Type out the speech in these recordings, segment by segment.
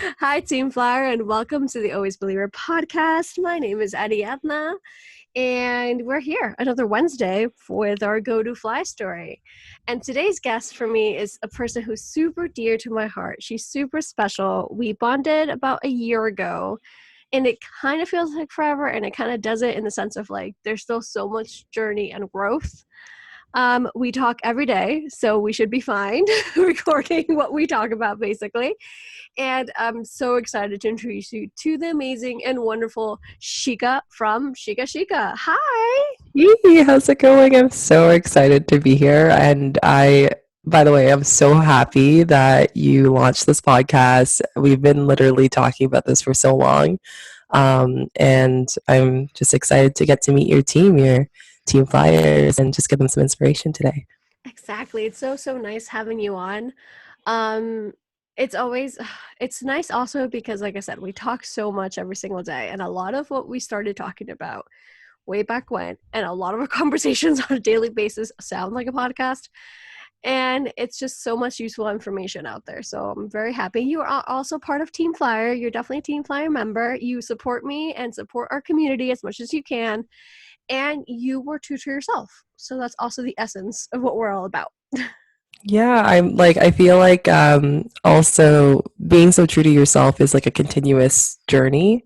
Hi, Team Flyer, and welcome to the Always Believer podcast. My name is Ariadna, and we're here another Wednesday with our Go to Fly story. And today's guest for me is a person who's super dear to my heart. She's super special. We bonded about a year ago, and it kind of feels like forever, and it kind of doesn't in the sense of like there's still so much journey and growth. We talk every day, so we should be fine recording what we talk about, basically. And I'm so excited to introduce you to the amazing and wonderful Shika from Shika Chica. Hi! Yee, how's it going? I'm so excited to be here. And by the way, I'm so happy that you launched this podcast. We've been literally talking about this for so long. And I'm just excited to get to meet your team flyers, and just give them some inspiration today. Exactly. It's so nice having you on. Um, it's always it's nice also because, like I said, we talk so much every single day, and a lot of what we started talking about way back when, and a lot of our conversations on a daily basis sound like a podcast. And it's just so much useful information out there. So I'm very happy. You are also part of Team Flyer. You're definitely a Team Flyer member. You support me and support our community as much as you can. And you were true to yourself. So that's also the essence of what we're all about. Yeah, I feel like also being so true to yourself is like a continuous journey.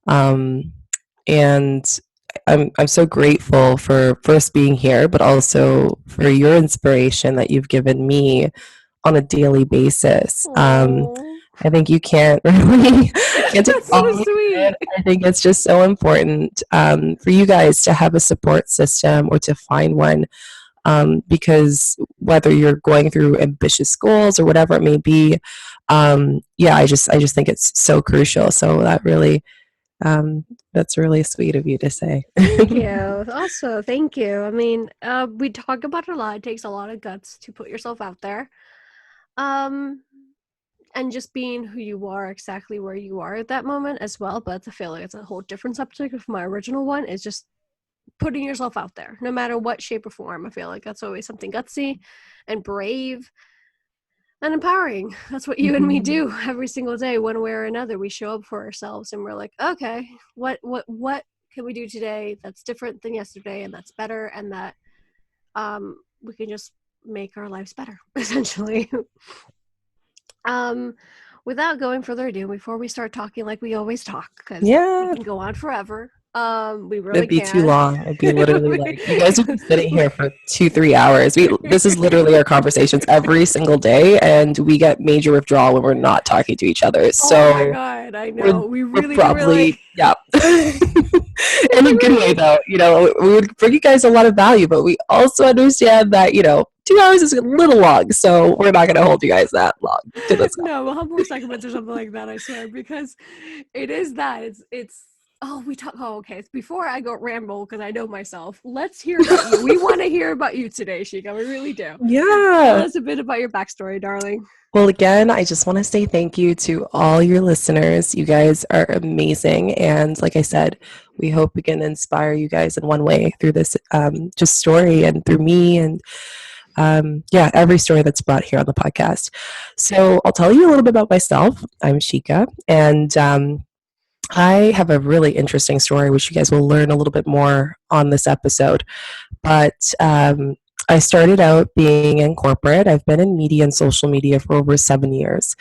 Um, and I'm so grateful for first being here, but also for your inspiration that you've given me on a daily basis. Oh, I think you can't really can't take that's all so of it. sweet. I think it's just so important for you guys to have a support system or to find one, because whether you're going through ambitious goals or whatever it may be, yeah, I just think it's so crucial. So that's really sweet of you to say. Thank you. Also, thank you. I mean, we talk about it a lot. It takes a lot of guts to put yourself out there. Um, and just being who you are, exactly where you are at that moment as well. But I feel like it's a whole different subject of my original one is just putting yourself out there, no matter what shape or form. I feel like that's always something gutsy and brave and empowering. That's what you and me Mhm. do every single day, one way or another. We show up for ourselves and we're like, okay, what can we do today that's different than yesterday and that's better and that we can just make our lives better, essentially. um Without going further ado, before we start talking like we always talk, because we Yeah, can go on forever. We really it'd be too can. long. It'd be literally like you guys would be sitting here for 2, 3 hours. This is literally our conversations every single day, and we get major withdrawal when we're not talking to each other. Oh my So god, I we're know. We we're really do probably, really. yeah. In a good way Really. though. We would bring you guys a lot of value, but we also understand that 2 hours is a little long, so we're not going to hold you guys that long to this call. No, we'll have more segments or something like that, I swear, because it is that. It's oh, we talk. Oh, okay. Before I go ramble, because I know myself, let's hear about you. We want to hear about you today, Shika. We really do. Tell Yeah. us a bit about your backstory, darling. Well, again, I just want to say thank you to all your listeners. You guys are amazing. And like I said, we hope we can inspire you guys in one way through this just story and through me and yeah, every story that's brought here on the podcast. So I'll tell you a little bit about myself. I'm Shika, and I have a really interesting story, which you guys will learn a little bit more on this episode. But I started out being in corporate. I've been in media and social media for over 7 years.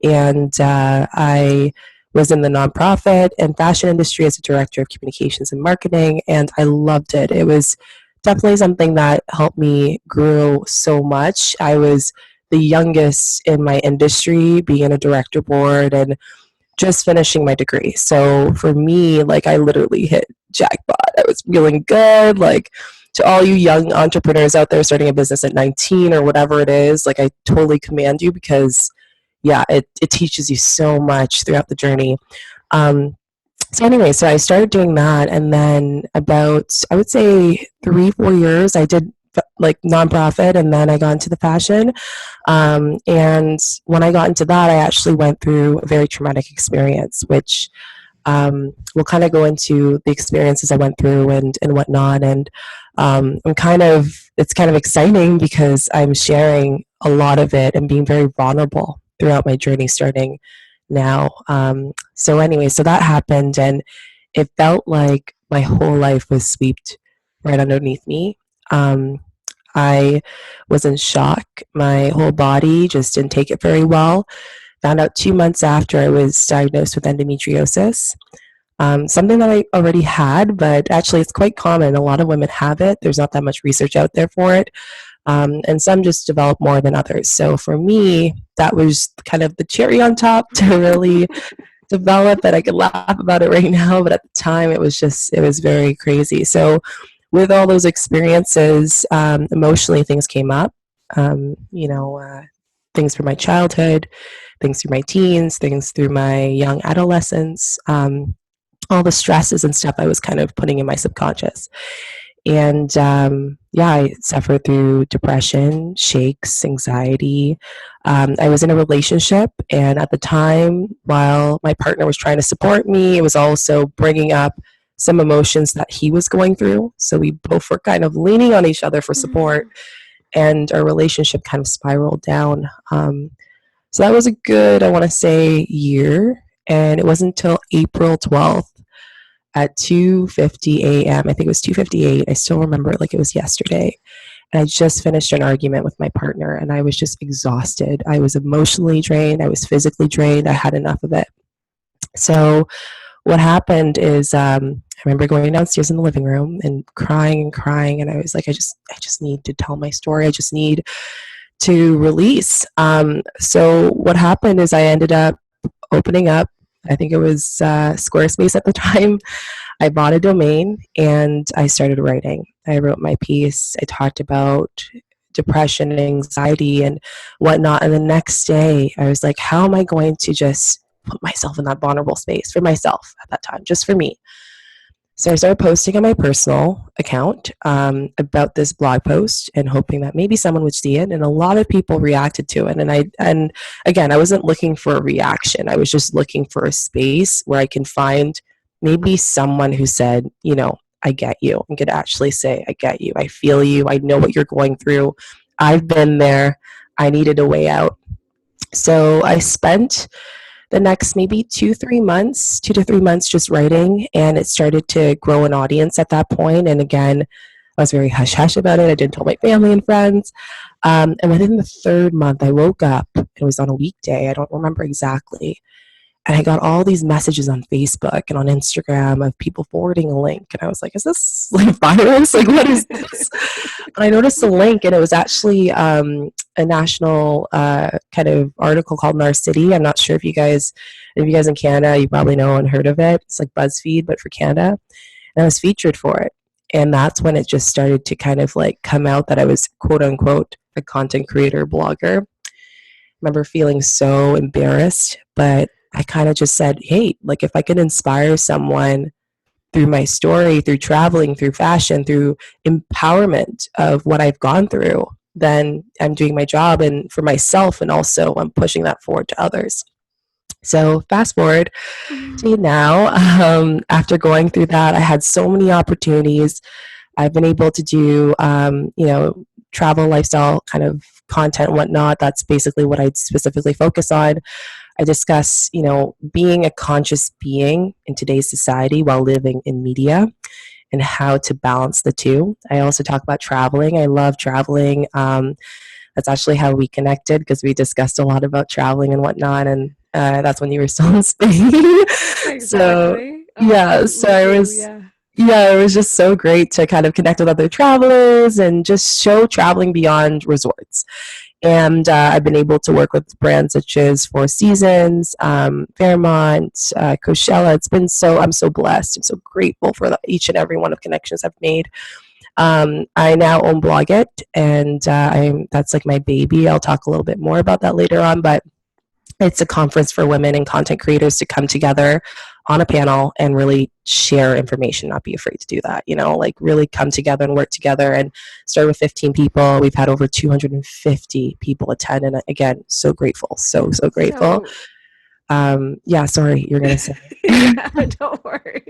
And I was in the nonprofit and fashion industry as a director of communications and marketing, and I loved it. It was definitely something that helped me grow so much. I was the youngest in my industry, being in a director board and just finishing my degree. So for me, like I literally hit jackpot. I was feeling good. Like to all you young entrepreneurs out there starting a business at 19 or whatever it is, like I totally commend you because yeah, it teaches you so much throughout the journey. Um, so anyway, so I started doing that, and then about I would say 3, 4 years, I did like nonprofit, and then I got into the fashion. And when I got into that, I actually went through a very traumatic experience, which we'll kind of go into the experiences I went through and whatnot. And it's kind of exciting because I'm sharing a lot of it and being very vulnerable throughout my journey starting now. So anyway, so that happened, and it felt like my whole life was swept right underneath me. Um, I was in shock. My whole body just didn't take it very well. Found out 2 months after I was diagnosed with endometriosis. Something that I already had, but actually it's quite common. A lot of women have it. There's not that much research out there for it. And some just develop more than others. So for me, that was kind of the cherry on top to really develop it. I could laugh about it right now, but at the time it was very crazy. So with all those experiences, emotionally things came up. Things from my childhood, things through my teens, things through my young adolescence, all the stresses and stuff I was kind of putting in my subconscious. And yeah, I suffered through depression, shakes, anxiety. I was in a relationship, and at the time, while my partner was trying to support me, it was also bringing up some emotions that he was going through. So we both were kind of leaning on each other for support, and our relationship kind of spiraled down. So that was a good, I want to say, year. And it wasn't until April 12th at 2:50 a.m. I think it was 2:58. I still remember it like it was yesterday. And I just finished an argument with my partner, and I was just exhausted. I was emotionally drained. I was physically drained. I had enough of it. So what happened is I remember going downstairs in the living room and crying, and I was like, I just need to tell my story. I just need to release. So what happened is I ended up opening up. I think it was Squarespace at the time. I bought a domain and I started writing. I wrote my piece. I talked about depression and anxiety and whatnot. And the next day, I was like, how am I going to just put myself in that vulnerable space for myself at that time, just for me? So I started posting on my personal account about this blog post and hoping that maybe someone would see it. And a lot of people reacted to it. And again, I wasn't looking for a reaction. I was just looking for a space where I can find maybe someone who said, I get you. I'm going to actually say, I get you. I feel you. I know what you're going through. I've been there. I needed a way out. So I spent the next maybe 2 to 3 months just writing, and it started to grow an audience at that point. And again, I was very hush hush about it. I didn't tell my family and friends. And within the third month, I woke up. It was on a weekday. I don't remember exactly. And I got all these messages on Facebook and on Instagram of people forwarding a link. And I was like, is this like virus? Like, what is this? And I noticed a link, and it was actually a national kind of article called in our city. I'm not sure if you guys in Canada, you probably know and heard of it. It's like BuzzFeed, but for Canada. And I was featured for it. And that's when it just started to kind of like come out that I was quote unquote a content creator blogger. I remember feeling so embarrassed, but I kind of just said, hey, like if I could inspire someone through my story, through traveling, through fashion, through empowerment of what I've gone through, then I'm doing my job and for myself, and also I'm pushing that forward to others. So fast forward to now, after going through that, I had so many opportunities. I've been able to do, travel, lifestyle kind of content and whatnot. That's basically what I specifically focus on. I discuss, being a conscious being in today's society while living in media and how to balance the two. I also talk about traveling. I love traveling. That's actually how we connected because we discussed a lot about traveling and whatnot. And that's when you were still in Spain. Exactly. So, Oh, yeah, so I was. yeah. Yeah, it was just so great to kind of connect with other travelers and just show traveling beyond resorts. And I've been able to work with brands such as Four Seasons, Fairmont, Coachella. I'm so blessed. I'm so grateful for each and every one of connections I've made. I now own Blog It, and that's like my baby. I'll talk a little bit more about that later on, but it's a conference for women and content creators to come together on a panel and really share information, not be afraid to do that, like really come together and work together. And start with 15 people. We've had over 250 people attend. And again, so grateful. So grateful. Yeah, sorry, you're going to say. Yeah, don't worry.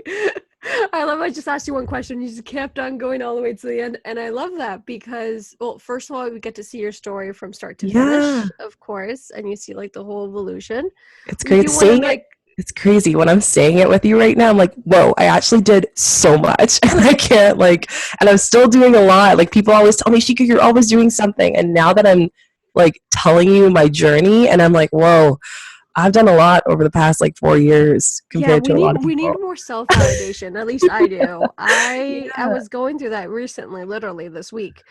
I love I just asked you one question. You just kept on going all the way to the end. And I love that because, well, first of all, we get to see your story from start to Yeah, finish, of course, and you see like the whole evolution. it's We great do want to saying it. like, It's crazy when I'm saying it with you right now. I'm like, whoa, I actually did so much, and I can't like, and I'm still doing a lot. Like people always tell me, Shika, you're always doing something, and now that I'm like telling you my journey, and I'm like, whoa, I've done a lot over the past like 4 years yeah, compared to a lot of we need people. more self-validation. At least I do. I Yeah. was going through that recently, literally this week.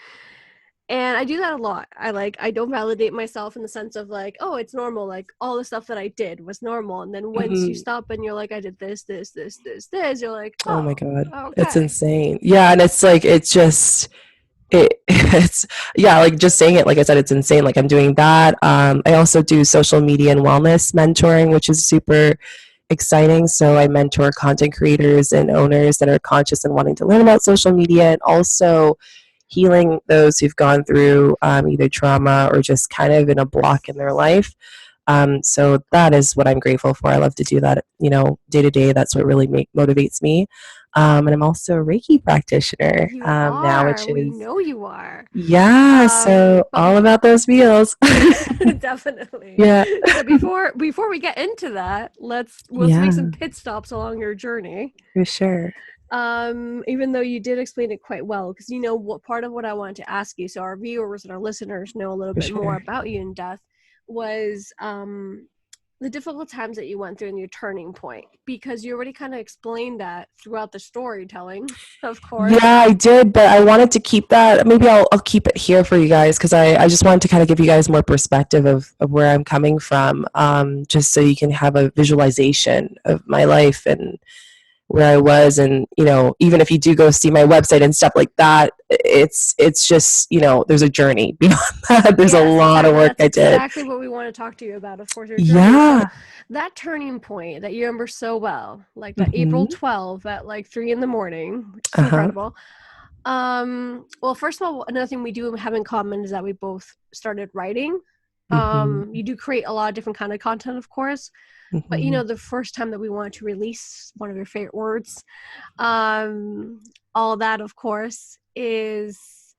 And I do that a lot. I don't validate myself in the sense of like, oh, it's normal. Like all the stuff that I did was normal. And then once you Mhm. stop and you're like, I did this, you're like, Oh my oh, god, it's okay. insane. Yeah, and it's like it's just it's yeah, like just saying it, like I said, it's insane. Like I'm doing that. I also do social media and wellness mentoring, which is super exciting. So I mentor content creators and owners that are conscious and wanting to learn about social media, and also healing those who've gone through either trauma or just kind of in a block in their life. So that is what I'm grateful for. I love to do that, day to day. That's what really motivates me. And I'm also a Reiki practitioner You now, are. which We is, know you are. yeah, so But all about those meals. definitely. Yeah, So before we get into that, let's make some yeah, pit stops along your journey. for sure. Even though you did explain it quite well, because you know what part of what I wanted to ask you, so our viewers and our listeners know a little For bit more sure. about you in death, was the difficult times that you went through and your turning point, because you already kind of explained that throughout the storytelling, of Yeah, course. I did, but I wanted to keep that. Maybe I'll keep it here for you guys because I just wanted to kind of give you guys more perspective of where I'm coming from, just so you can have a visualization of my life and where I was. And, even if you do go see my website and stuff like that, it's just, there's a journey beyond that. There's a Yes, lot of exactly. work That's I did. exactly what we want to talk to you about, of course, your journey. Yeah. So that turning point that you remember so well, like that April Hmm. 12th at like 3 a.m, which is Uh-huh. incredible. Well, first of all, another thing we do have in common is that we both started writing. Hmm. You do create a lot of different kind of content, of course, but Hmm. the first time that we wanted to release one of your favorite words, um, all that, of course, is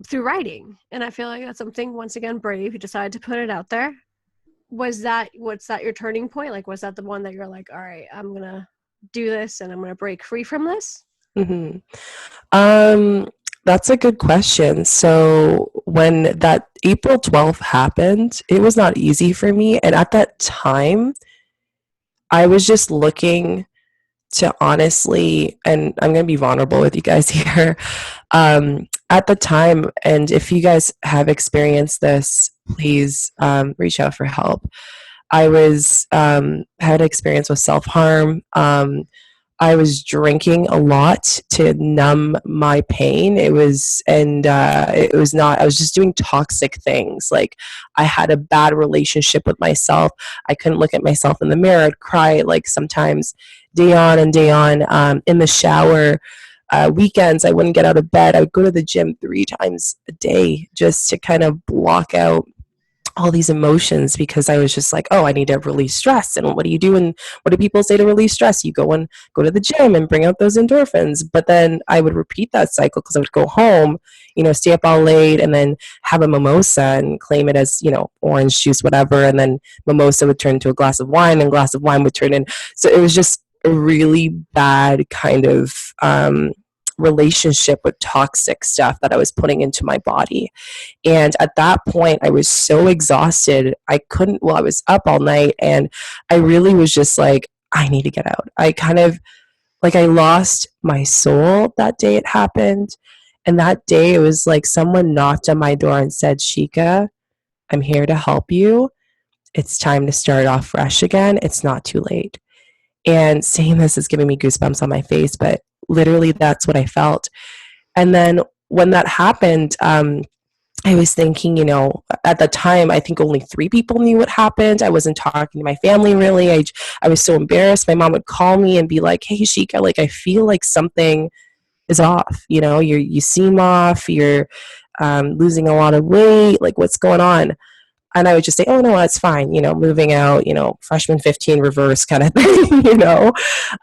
through writing. And I feel like that's something, once again, brave. You decided to put it out there. What's that your turning point? Like, was that the one that you're like, all right, I'm gonna do this and I'm gonna break free from this? Hmm. Um, that's a good question. So when that April 12th happened, it was not easy for me. And at that time, I was just looking to honestly, and I'm going to be vulnerable with you guys here. At the time, and if you guys have experienced this, please reach out for help. I was had experience with self harm. I was drinking a lot to numb my pain. It was not, I was just doing toxic things. Like I had a bad relationship with myself. I couldn't look at myself in the mirror. I'd cry like sometimes day on and day on in the shower. Weekends, I wouldn't get out of bed. I would go to the gym 3 times a day just to kind of block out all these emotions because I was just like, oh, I need to release stress. And what do you do? And what do people say to release stress? You go to the gym and bring out those endorphins. But then I would repeat that cycle because I would go home, stay up all late and then have a mimosa and claim it as, orange juice, whatever. And then mimosa would turn into a glass of wine and glass of wine would turn in. So it was just a really bad kind of relationship with toxic stuff that I was putting into my body. And at that point, I was so exhausted. I was up all night and I really was just like, I need to get out. I kind of like, I lost my soul that day it happened. And that day, it was like someone knocked on my door and said, Shika, I'm here to help you. It's time to start off fresh again. It's not too late. And saying this is giving me goosebumps on my face, but literally that's what I felt. And then when that happened, I was thinking, at the time, I think only 3 people knew what happened. I wasn't talking to my family really. I was so embarrassed. My mom would call me and be like, hey, Shika, like, I feel like something is off. You seem off. You're losing a lot of weight. Like, what's going on? And I would just say, oh, no, that's fine, moving out, freshman 15 reverse kind of thing.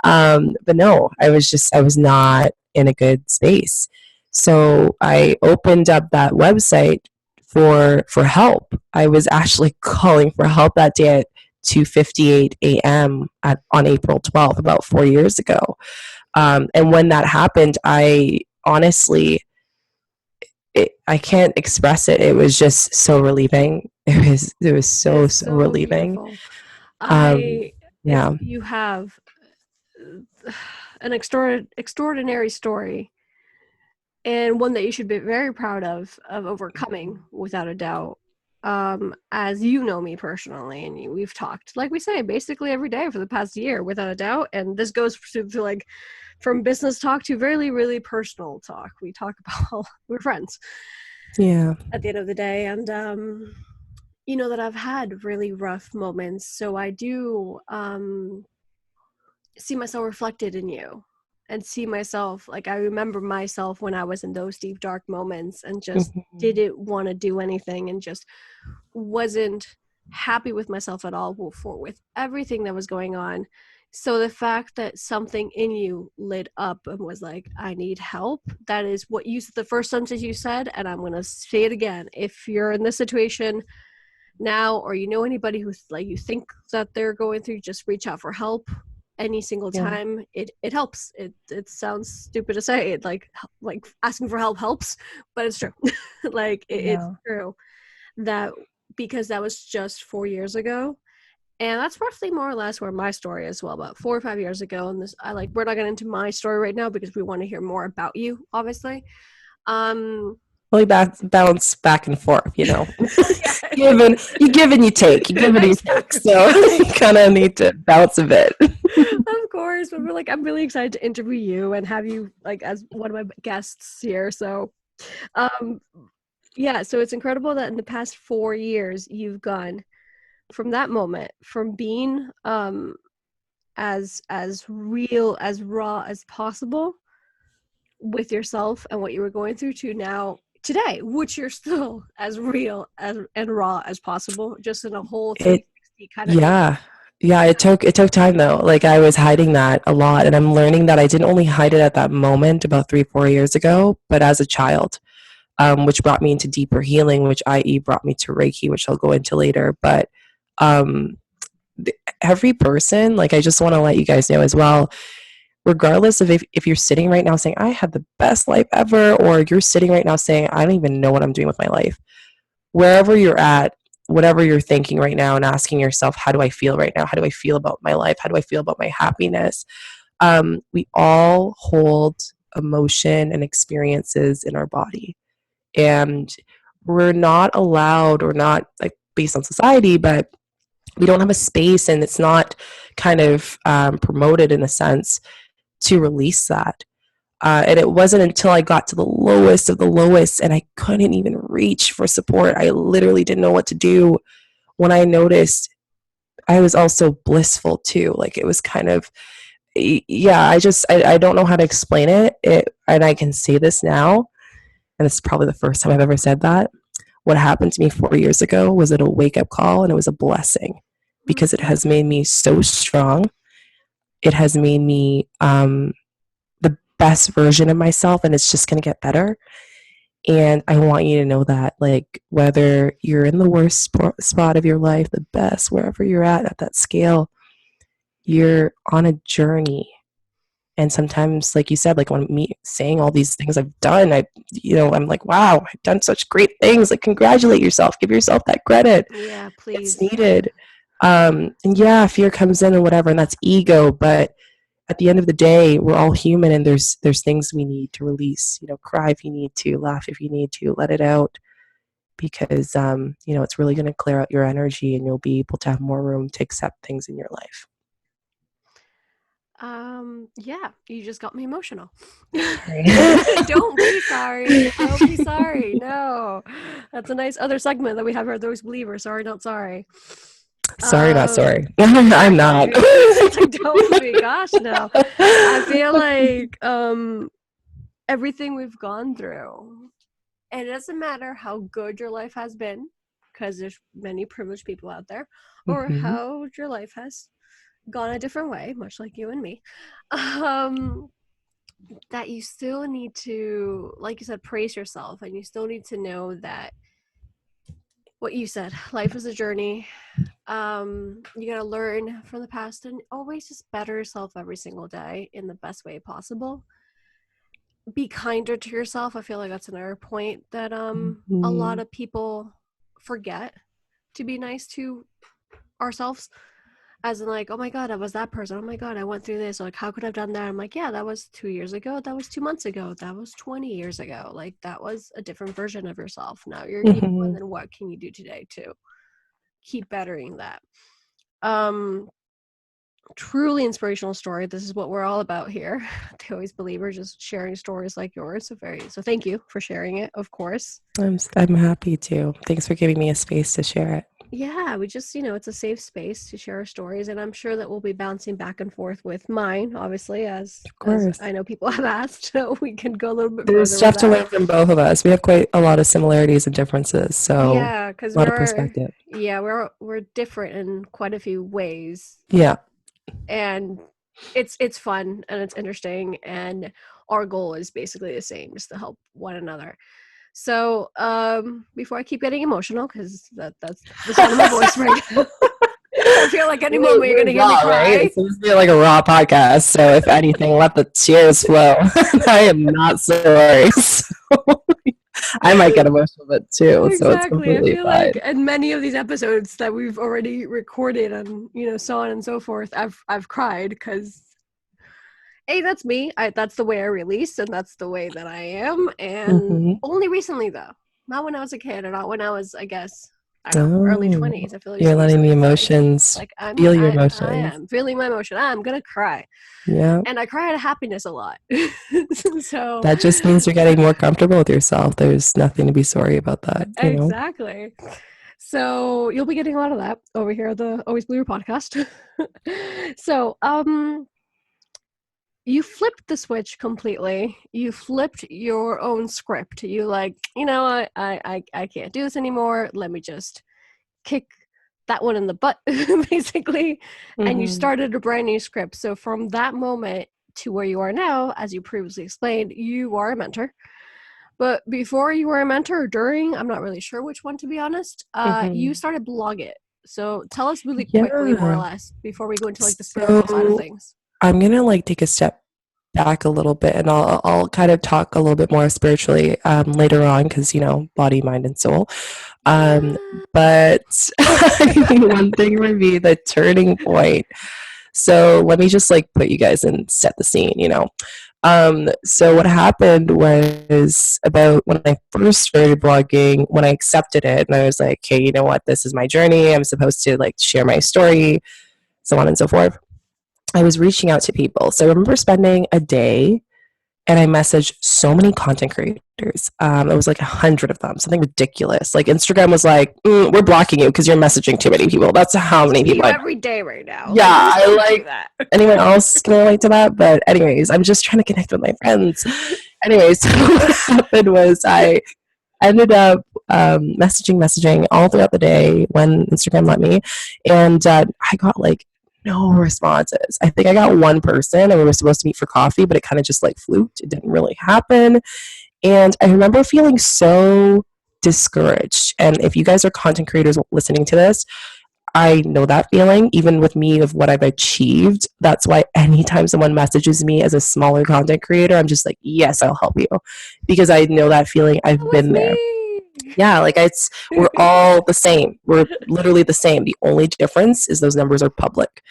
But no, I was not in a good space. So I opened up that website for help. I was actually calling for help that day at 2:58 a.m. On April 12th, about 4 years ago. And when that happened, I honestly, I can't express it. It was just so relieving. It was so It's so so relieving. beautiful. Um, If yeah. you have an extraordinary story and one that you should be very proud of overcoming without a doubt. As you know me personally, and we've talked, like we say, basically every day for the past year, without a doubt. And this goes to like from business talk to really, really personal talk. We talk about we're friends Yeah. at the end of the day, and you know that I've had really rough moments, so I do see myself reflected in you and see myself like I remember myself when I was in those deep dark moments and just Mhm. didn't want to do anything and just wasn't happy with myself at all for with everything that was going on. So the fact that something in you lit up and was like, I need help, that is what you the first sentence you said, and I'm gonna say it again. If you're in this situation now or you know anybody who's like you think that they're going through, just reach out for help any single Yeah. time. It helps. It sounds stupid to say it, like asking for help helps, but it's true. Like it's Yeah. true that because that was just 4 years ago, and that's roughly more or less where my story is. Well, about 4 or 5 years ago, and this I like we're not getting into my story right now because we want to hear more about you, obviously. um Really bounce back and forth, yeah. you give and you take. You give and you take. So Exactly. you kind of need to bounce a bit. Of course, but we're like, I'm really excited to interview you and have you like as one of my guests here. So, um, yeah, so it's incredible that in the past 4 years you've gone from that moment, from being as real, as raw as possible with yourself and what you were going through to now today, which you're still as real as and raw as possible, just in a whole It 360 kind of thing. Yeah. Yeah, it took time though. Like I was hiding that a lot, and I'm learning that I didn't only hide it at that moment about 3 4 years ago, but as a child, which brought me into deeper healing, which i.e. brought me to Reiki, which I'll go into later. But um, every person, like I just want to let you guys know as well, regardless of if you're sitting right now saying I had the best life ever, or you're sitting right now saying I don't even know what I'm doing with my life, wherever you're at, whatever you're thinking right now, and asking yourself, how do I feel right now? How do I feel about my life? How do I feel about my happiness? We all hold emotion and experiences in our body. And we're not allowed, or not like based on society, but we don't have a space, and it's not kind of promoted in a sense to release that. And it wasn't until I got to the lowest of the lowest and I couldn't even reach for support. I literally didn't know what to do, when I noticed I was also blissful too. Like it was kind of, yeah, I don't know how to explain it. And I can say this now, and it's probably the first time I've ever said that. What happened to me 4 years ago was a wake up call, and it was a blessing because it Mhm. has made me so strong. It has made me the best version of myself, and it's just going to get better. And I want you to know that, like, whether you're in the worst spot of your life, the best, wherever you're at that scale, you're on a journey. And sometimes, like you said, like when me saying all these things I've done, I'm like, wow, I've done such great things. Like, congratulate yourself, give yourself that credit. Yeah, It's please. needed. And yeah, fear comes in and whatever, and that's ego. But at the end of the day, we're all human, and there's things we need to release. Cry if you need to, laugh if you need to, let it out, because it's really going to clear out your energy, and you'll be able to have more room to accept things in your life. Yeah, you just got me emotional. Sorry. Don't be sorry. Don't be sorry. No. That's a nice other segment that we have, are those believers. Sorry, not sorry. Sorry, not sorry. I'm not. Exactly. It's like, don't be. Gosh, no. I feel like everything we've gone through, and it doesn't matter how good your life has been, because there's many privileged people out there, or Mm-hmm. how your life has gone a different way, much like you and me, um, that you still need to, like you said, praise yourself, and you still need to know that what you said, life is a journey. You gotta learn from the past and always just better yourself every single day in the best way possible. Be kinder to yourself. I feel like that's another point that a lot Mm-hmm. of people forget, to be nice to ourselves, as in like, oh my god, I was that person, oh my god, I went through this, like how could I have done that? I'm like, yeah, that was 2 years ago, that was 2 months ago, that was 20 years ago, like that was a different version of yourself. Now you're you, and Mm-hmm. then what can you do today to keep bettering that? um Truly inspirational story. This is what we're all about here. The Always Believer, just sharing stories like yours. So thank you for sharing it, of course. I'm happy to. Thanks for giving me a space to share it. Yeah, we just, it's a safe space to share our stories, and I'm sure that we'll be bouncing back and forth with mine, obviously, as Of as course. I know people have asked, so we can go a little bit There's further with stuff to that. learn from both of us. We have quite a lot of similarities and differences, so Yeah, because a lot of perspective. we're different in quite a few ways, Yeah. and it's fun and it's interesting, and our goal is basically the same, just to help one another. So before I keep getting emotional, because that's the sound of my voice right now. I feel like any moment you're We're gonna hear me raw, right? cry. It's supposed to be like a raw podcast. So if anything, let the tears flow. I am not sorry. So I might get emotional a bit too, so it's Exactly. I completely feel fine. like in many of these episodes that we've already recorded, and so on and so forth, I've cried because, hey, that's me. That's the way I release, and that's the way that I am. And Mm-hmm. only recently, though, not when I was a kid, or not when I was, I guess, I don't know, early Oh, 20s. I feel like you're just letting the recently, it's emotions like feel your I emotions. am feeling my emotion. I'm gonna cry, Yeah. and I cry out of happiness a lot. So That just means you're getting more comfortable with yourself. There's nothing to be sorry about that, you know? exactly. So you'll be getting a lot of that over here at the Always Believer podcast. So you flipped the switch completely. You flipped your own script. You like, I can't do this anymore. Let me just kick that one in the butt, basically. And you Mm-hmm. started a brand new script. So from that moment to where you are now, as you previously explained, you are a mentor. But before you were a mentor, or during, I'm not really sure which one, to be honest, you Mm-hmm. started Blog It. So tell us really quickly, more or Yeah. less, before we go into like the spiritual side of So things. I'm gonna like take a step back a little bit, and I'll kind of talk a little bit more spiritually later on, because body, mind, and soul. Um, Yeah. but I mean, one thing would be the turning point. So let me just like put you guys in, set the scene. So what happened was, about when I first started blogging, when I accepted it, and I was like, hey, you know what? This is my journey. I'm supposed to like share my story, so on and so forth. I was reaching out to people. So I remember spending a day, and I messaged so many content creators. It was like 100 of them, something ridiculous. Like Instagram was like, we're blocking you because you're messaging too many people. That's how many See people you I. every day right now. Yeah, Like, just I don't do like. that. Anyone else can relate to that? But anyways, I'm just trying to connect with my friends. Anyways, so what happened was I ended up messaging all throughout the day when Instagram let me, and I got like no responses. I think I got one person, and we were supposed to meet for coffee, but it kind of just like fluked. It didn't really happen, and I remember feeling so discouraged. And if you guys are content creators listening to this, I know that feeling, even with me, of what I've achieved. That's why anytime someone messages me as a smaller content creator, I'm just like, yes, I'll help you, because I know that feeling. I've That was been there. me. Yeah, like we're all the same. We're literally the same. The only difference is those numbers are public.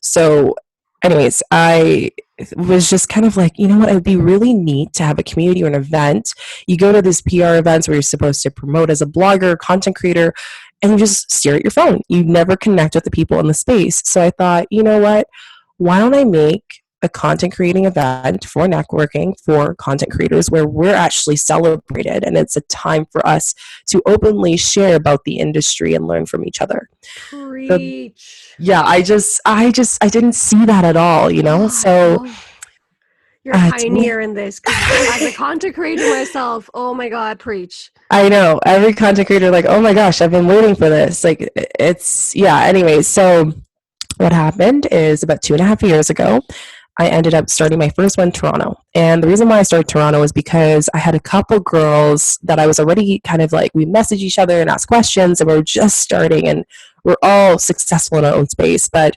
So, anyways, I was just kind of like, you know what? It would be really neat to have a community or an event. You go to these PR events where you're supposed to promote as a blogger, content creator, and you just stare at your phone. You never connect with the people in the space. So I thought, you know what? Why don't I make a content creating event for networking for content creators where we're actually celebrated, and it's a time for us to openly share about the industry and learn from each other. The Preach. Yeah, I didn't see that at all. Oh, I So know. you're a pioneer in this, because as a content creator myself, oh my God, preach. I know every content creator like, oh my gosh, I've been waiting for this. Like it's yeah. Anyway, so what happened is about 2.5 years ago, I ended up starting my first one in Toronto. And the reason why I started Toronto is because I had a couple girls that I was already kind of like, we message each other and ask questions, and we are just starting, and we're all successful in our own space. But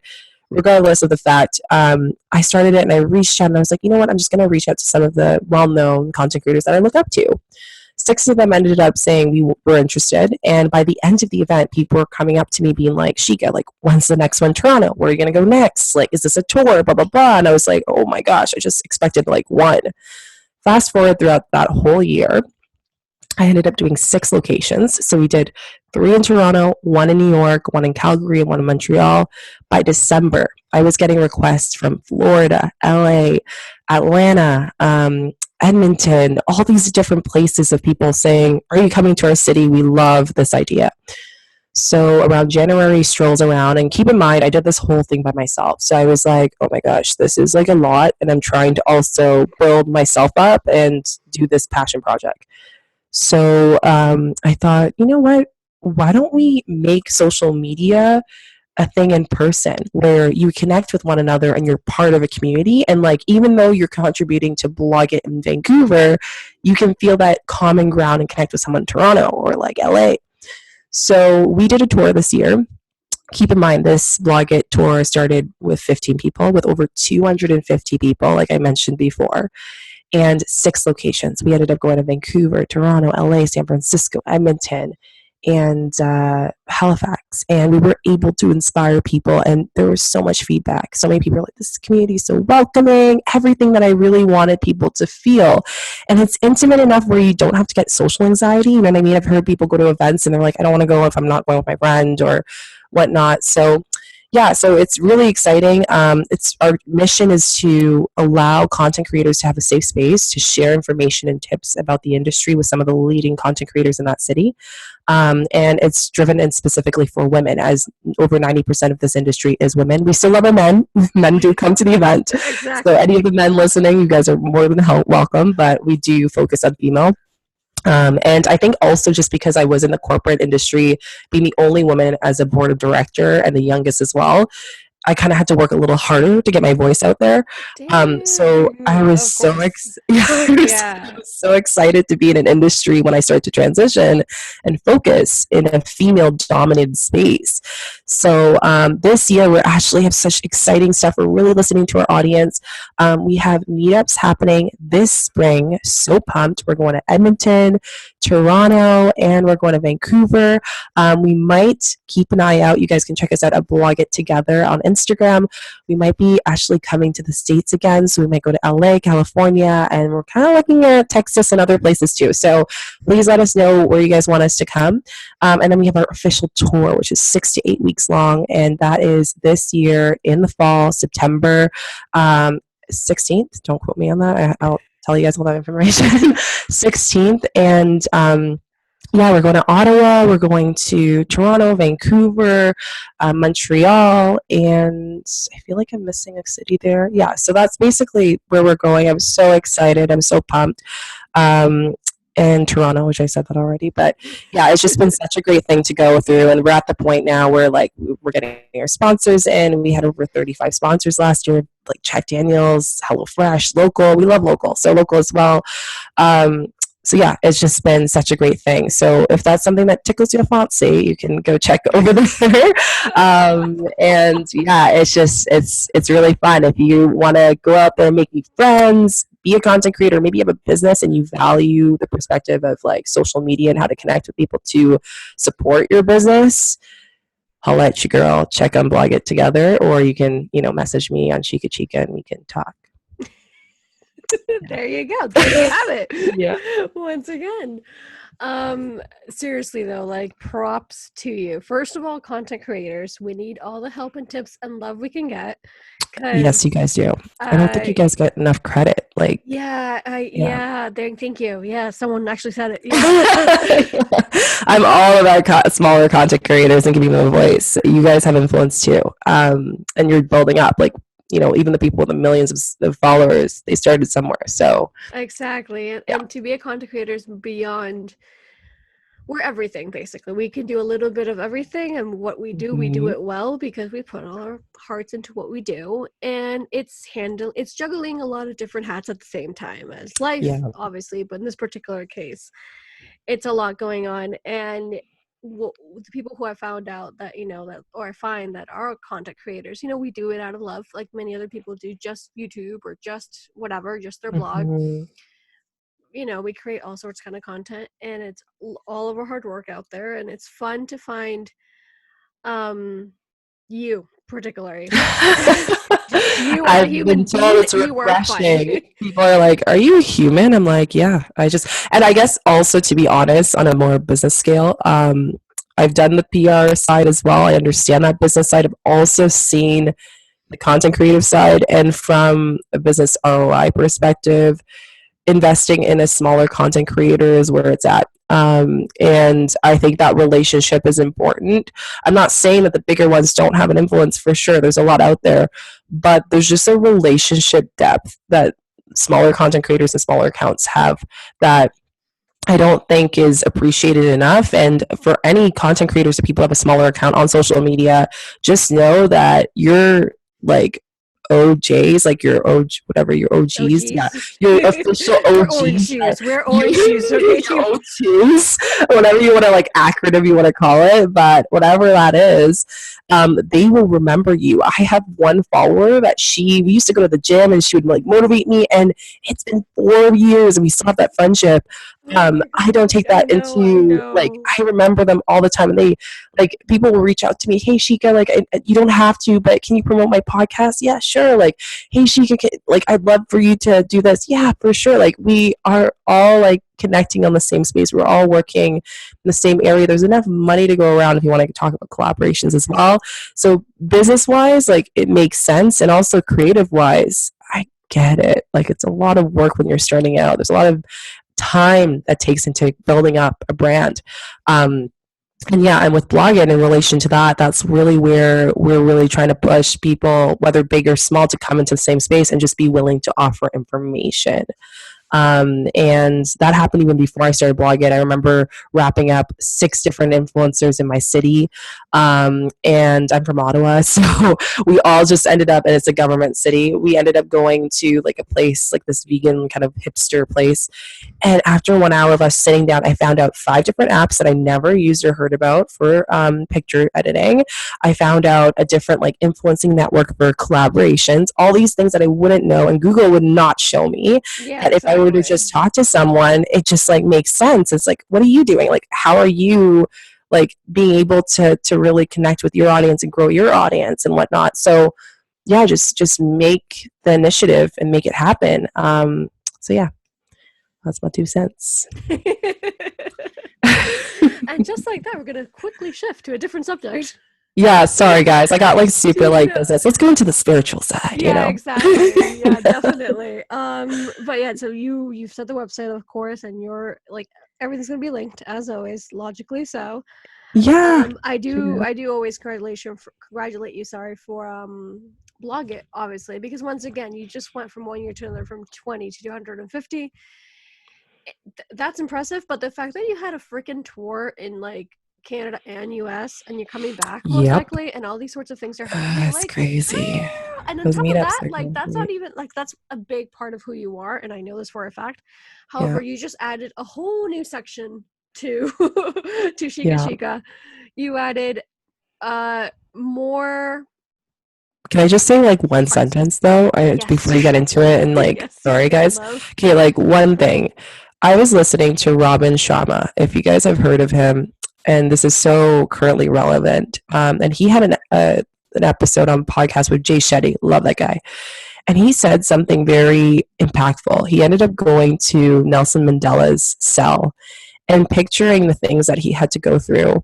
regardless of the fact, I started it and I reached out and I was like, you know what, I'm just going to reach out to some of the well known content creators that I look up to. 6 of them ended up saying we were interested. And by the end of the event, people were coming up to me being like, Shika, like, when's the next one in Toronto? Where are you going to go next? Like, is this a tour? Blah, blah, blah. And I was like, oh my gosh, I just expected like one. Fast forward throughout that whole year, I ended up doing 6 locations. So we did 3 in Toronto, 1 in New York, 1 in Calgary, and 1 in Montreal. By December, I was getting requests from Florida, LA, Atlanta, Edmonton, all these different places of people saying, are you coming to our city? We love this idea. So around January strolls around, and keep in mind, I did this whole thing by myself. So I was like, oh my gosh, this is like a lot. And I'm trying to also build myself up and do this passion project. So I thought, you know what? Why don't we make social media a thing in person where you connect with one another and you're part of a community? And like, even though you're contributing to Blog It in Vancouver, you can feel that common ground and connect with someone in Toronto or like LA. So we did a tour this year. Keep in mind, this Blog It tour started with 15 people, with over 250 people, like I mentioned before, and 6 locations. We ended up going to Vancouver, Toronto, LA, San Francisco, Edmonton, and Halifax. And we were able to inspire people, and there was so much feedback. So many people were like, this community is so welcoming, everything that I really wanted people to feel. And it's intimate enough where you don't have to get social anxiety. You know what I mean? I've heard people go to events and they're like, I don't want to go if I'm not going with my friend or whatnot. So yeah, so it's really exciting. It's our mission is to allow content creators to have a safe space to share information and tips about the industry with some of the leading content creators in that city. And it's driven in specifically for women, as over 90% of this industry is women. We still love our men. Men do come to the event. Exactly. So any of the men listening, you guys are more than welcome, but we do focus on female. And I think also just because I was in the corporate industry, being the only woman as a board of director and the youngest as well, I kind of had to work a little harder to get my voice out there. So I was I was so excited to be in an industry when I started to transition and focus in a female-dominated space. So this year we actually have such exciting stuff. We're really listening to our audience. We have meetups happening this spring. So pumped! We're going to Edmonton, Toronto, and we're going to Vancouver. We might keep an eye out. You guys can check us out at Blog It Together on Instagram. We might be actually coming to the States again, so we might go to LA, California, and we're kind of looking at Texas and other places too. So please let us know where you guys want us to come. And then we have our official tour, which is 6 to 8 weeks long, and that is this year in the fall, September 16th. Don't quote me on that. I'll tell you guys all that information. 16th, and yeah, we're going to Ottawa, we're going to Toronto, Vancouver, Montreal, and I feel like I'm missing a city there. Yeah, so that's basically where we're going. I'm so excited. I'm so pumped. And Toronto, which I said that already, but yeah, it's just been such a great thing to go through, and we're at the point now where like we're getting our sponsors in. We had over 35 sponsors last year, like Jack Daniels, HelloFresh, local. We love local, so local as well. So yeah, it's just been such a great thing. So if that's something that tickles your fancy, you can go check over there. And yeah, it's really fun. If you want to go out there and make new friends, be a content creator, maybe you have a business and you value the perspective of like social media and how to connect with people to support your business, I'll let you girl check on Blog It Together, or you can, message me on Shika Chica and we can talk. There you go. There you have it. Yeah. Once again. Seriously though, like props to you. First of all, content creators, we need all the help and tips and love we can get. Yes, you guys do. I don't think you guys get enough credit. Like, thank you. Yeah, someone actually said it. Yeah. I'm all about smaller content creators and giving them a voice. You guys have influence too, and you're building up. Like, even the people with the millions of followers, they started somewhere. So Exactly. yeah. And to be a content creator is beyond, we're everything basically. We can do a little bit of everything, and what we do Mhm. it well because we put all our hearts into what we do, and it's juggling a lot of different hats at the same time as life, Yeah. obviously, but in this particular case, it's a lot going on. And the people who I found out that, that, or I find that are content creators, we do it out of love, like many other people do, just YouTube or just whatever, just their blog. Mhm. We create all sorts kind of content, and it's all of our hard work out there, and it's fun to find um you particularly. You are a I've human been told being, it's you are refreshing. funny. People are like, "Are you a human?" I'm like, "Yeah." And I guess also, to be honest, on a more business scale, I've done the PR side as well. I understand that business side. I've also seen the content creative side, and from a business ROI perspective, investing in a smaller content creator is where it's at. And I think that relationship is important. I'm not saying that the bigger ones don't have an influence, for sure. There's a lot out there, but there's just a relationship depth that smaller content creators and smaller accounts have that I don't think is appreciated enough. And for any content creators or people who have a smaller account on social media, just know that you're like OJs, like your OG, whatever your OGs, yeah, OGs. your official We're orange OGs, juice. We're orange juice, your okay, team? OGs, whatever you want to like acronym you want to call it, but whatever that is, they will remember you. I have one follower that we used to go to the gym and she would like motivate me, and it's been 4 years and we still have that friendship. Oh my I don't gosh, take I that know, I into like, know. I remember them all the time, and they like, people will reach out to me, "Hey Shika, like you don't have to, but can you promote my podcast?" "Yeah, sure." Like, "Hey Shika, like I'd love for you to do this." "Yeah, for sure." Like, we are all like connecting on the same space. We're all working in the same area. There's enough money to go around if you want to talk about collaborations as well. So business wise, like it makes sense, and also creative wise, I get it. Like, it's a lot of work when you're starting out. There's a lot of time that takes into building up a brand. And yeah, and with blogging in relation to that, that's really where we're really trying to push people, whether big or small, to come into the same space and just be willing to offer information. And that happened even before I started blogging. I remember wrapping up 6 different influencers in my city. And I'm from Ottawa. So we all just ended up, and it's a government city. We ended up going to like a place, like this vegan kind of hipster place. And after 1 hour of us sitting down, I found out 5 different apps that I never used or heard about for picture editing. I found out a different like influencing network for collaborations, all these things that I wouldn't know and Google would not show me, Yeah, that if I were to exactly. just talk to someone, it just like makes sense. It's like, what are you doing? Like, how are you like being able to really connect with your audience and grow your audience and whatnot? So yeah, just make the initiative and make it happen. So yeah, that's my 2 cents. And just like that, we're gonna quickly shift to a different subject. Yeah, sorry guys. I got like super like No. business. Let's go into the spiritual side, you Yeah, know. exactly. Yeah, definitely. But yeah, so you've set the website, of course, and you're like, everything's gonna be linked as always, logically so. Yeah. I do always congratulate you, sorry, for blog it, obviously, because once again, you just went from one year to another, from 20 to 250. That's impressive, but the fact that you had a freaking tour in like Canada and US, and you're coming back most Yep. likely, and all these sorts of things are happening, It's like, crazy. and on Those top of meetups that, are like, going that's not great. even like, that's a big part of who you are, and I know this for a fact. Yeah. However, you just added a whole new section to to Shika Yeah. Chica. You added more Can I just say like one parts. sentence though, Yes, before you you get can. into it? And like, Yes, you sorry can, guys. love. Okay, like one thing. I was listening to Robin Sharma, if you guys have heard of him, and this is so currently relevant. And he had an episode on podcast with Jay Shetty. Love that guy. And he said something very impactful. He ended up going to Nelson Mandela's cell and picturing the things that he had to go through.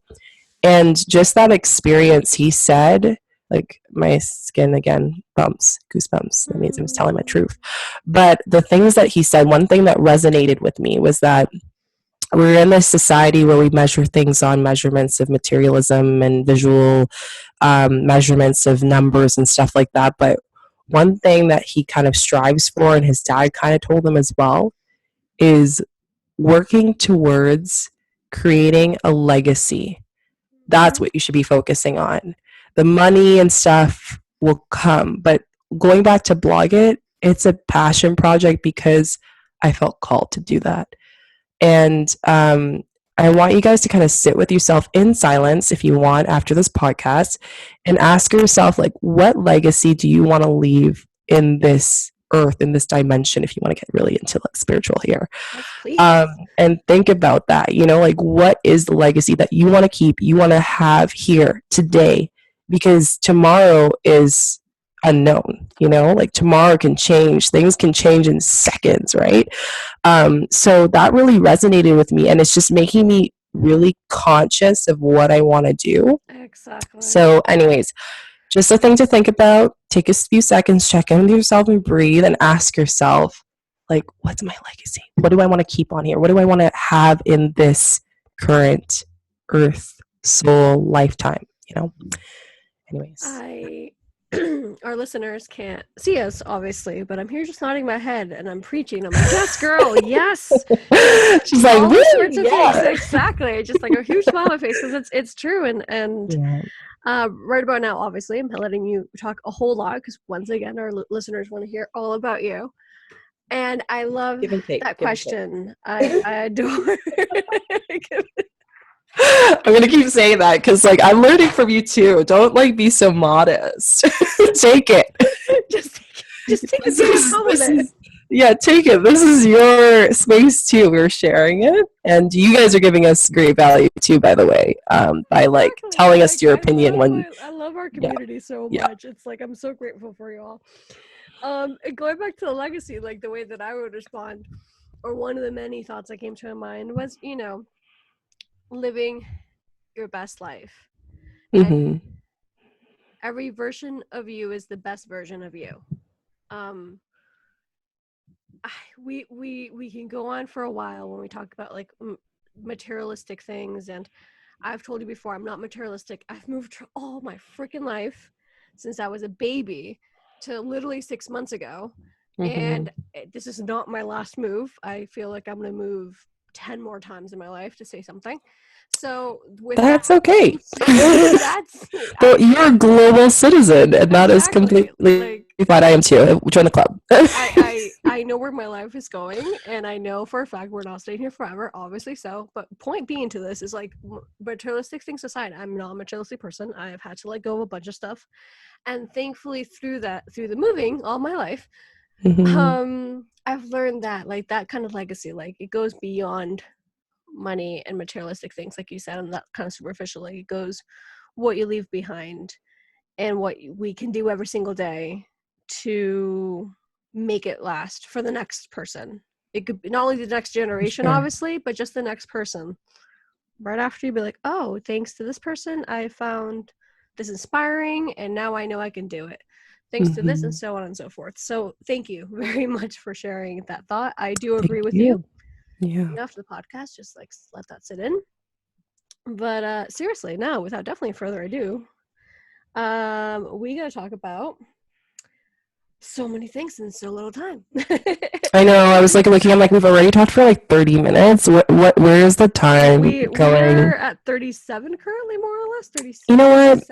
And just that experience, he said, like my skin again, bumps, goosebumps. That means I was telling my Mm. truth. But the things that he said, one thing that resonated with me was that we're in this society where we measure things on measurements of materialism and visual measurements of numbers and stuff like that. But one thing that he kind of strives for, and his dad kind of told him as well, is working towards creating a legacy. That's Mhm. what you should be focusing on. The money and stuff will come, but going back to Blog It, it's a passion project because I felt called to do that. And I want you guys to kind of sit with yourself in silence if you want after this podcast and ask yourself, like, what legacy do you want to leave in this earth, in this dimension, if you want to get really into like spiritual here. Yes, please. And think about that, like what is the legacy that you want to keep, you want to have here today, because tomorrow is unknown, like tomorrow can change, things can change in seconds, right? So that really resonated with me, and it's just making me really conscious of what I want to do. Exactly. So anyways, just a thing to think about. Take a few seconds, check in with yourself and breathe and ask yourself, like, what's my legacy? What do I want to keep on here? What do I want to have in this current earth, soul, lifetime? Anyways. I our listeners can't see us obviously, but I'm here just nodding my head and I'm preaching. I'm like, yes, girl, yes. She's like, All sorts of yeah. things. Exactly. Just like a huge smile on my face because it's true. And right about now, obviously, I'm letting you talk a whole lot because once again, our listeners want to hear all about you. And I love that question. I adore. I'm gonna keep saying that because like I'm learning from you too. Don't like be so modest. Take it. Just take it. Yeah, take it. This is your space too. We're sharing it, and you guys are giving us great value too. By the way, by like telling us your opinion when I love our community so much. It's like I'm so grateful for you all. And going back to the legacy, like the way that I would respond, or one of the many thoughts that came to my mind was, living your best life. Mm-hmm. And every version of you is the best version of you. We can go on for a while when we talk about like materialistic things, and I've told you before, I'm not materialistic. I've moved all my freaking life since I was a baby to literally 6 months ago. Mm-hmm. And this is not my last move. I feel like I'm going to move 10 more times in my life to say something. So with that's okay. But you're a global citizen, and that is completely fine. I am too. Join the club. I know where my life is going, and I know for a fact we're not staying here forever, obviously so. But point being to this is like, materialistic things aside, I'm not a materialistic person. I have had to let go of a bunch of stuff, and thankfully through the moving all my life, I've learned that like that kind of legacy, like it goes beyond money and materialistic things, like you said, and that kind of superficially, it goes what you leave behind and what we can do every single day to make it last for the next person. It could be not only the next generation, obviously, but just the next person. Right after you be like, oh, thanks to this person, I found this inspiring, and now I know I can do it. Thanks to this, and so on and so forth. So thank you very much for sharing that thought. I do agree with you. Yeah. After the podcast, just like let that sit in. But seriously, now without definitely further ado, we gotta talk about so many things in so little time. I know. I was like looking. I'm like, we've already talked for like 30 minutes. Where is the time going? We're at 37 currently, more or less. 36. You know what?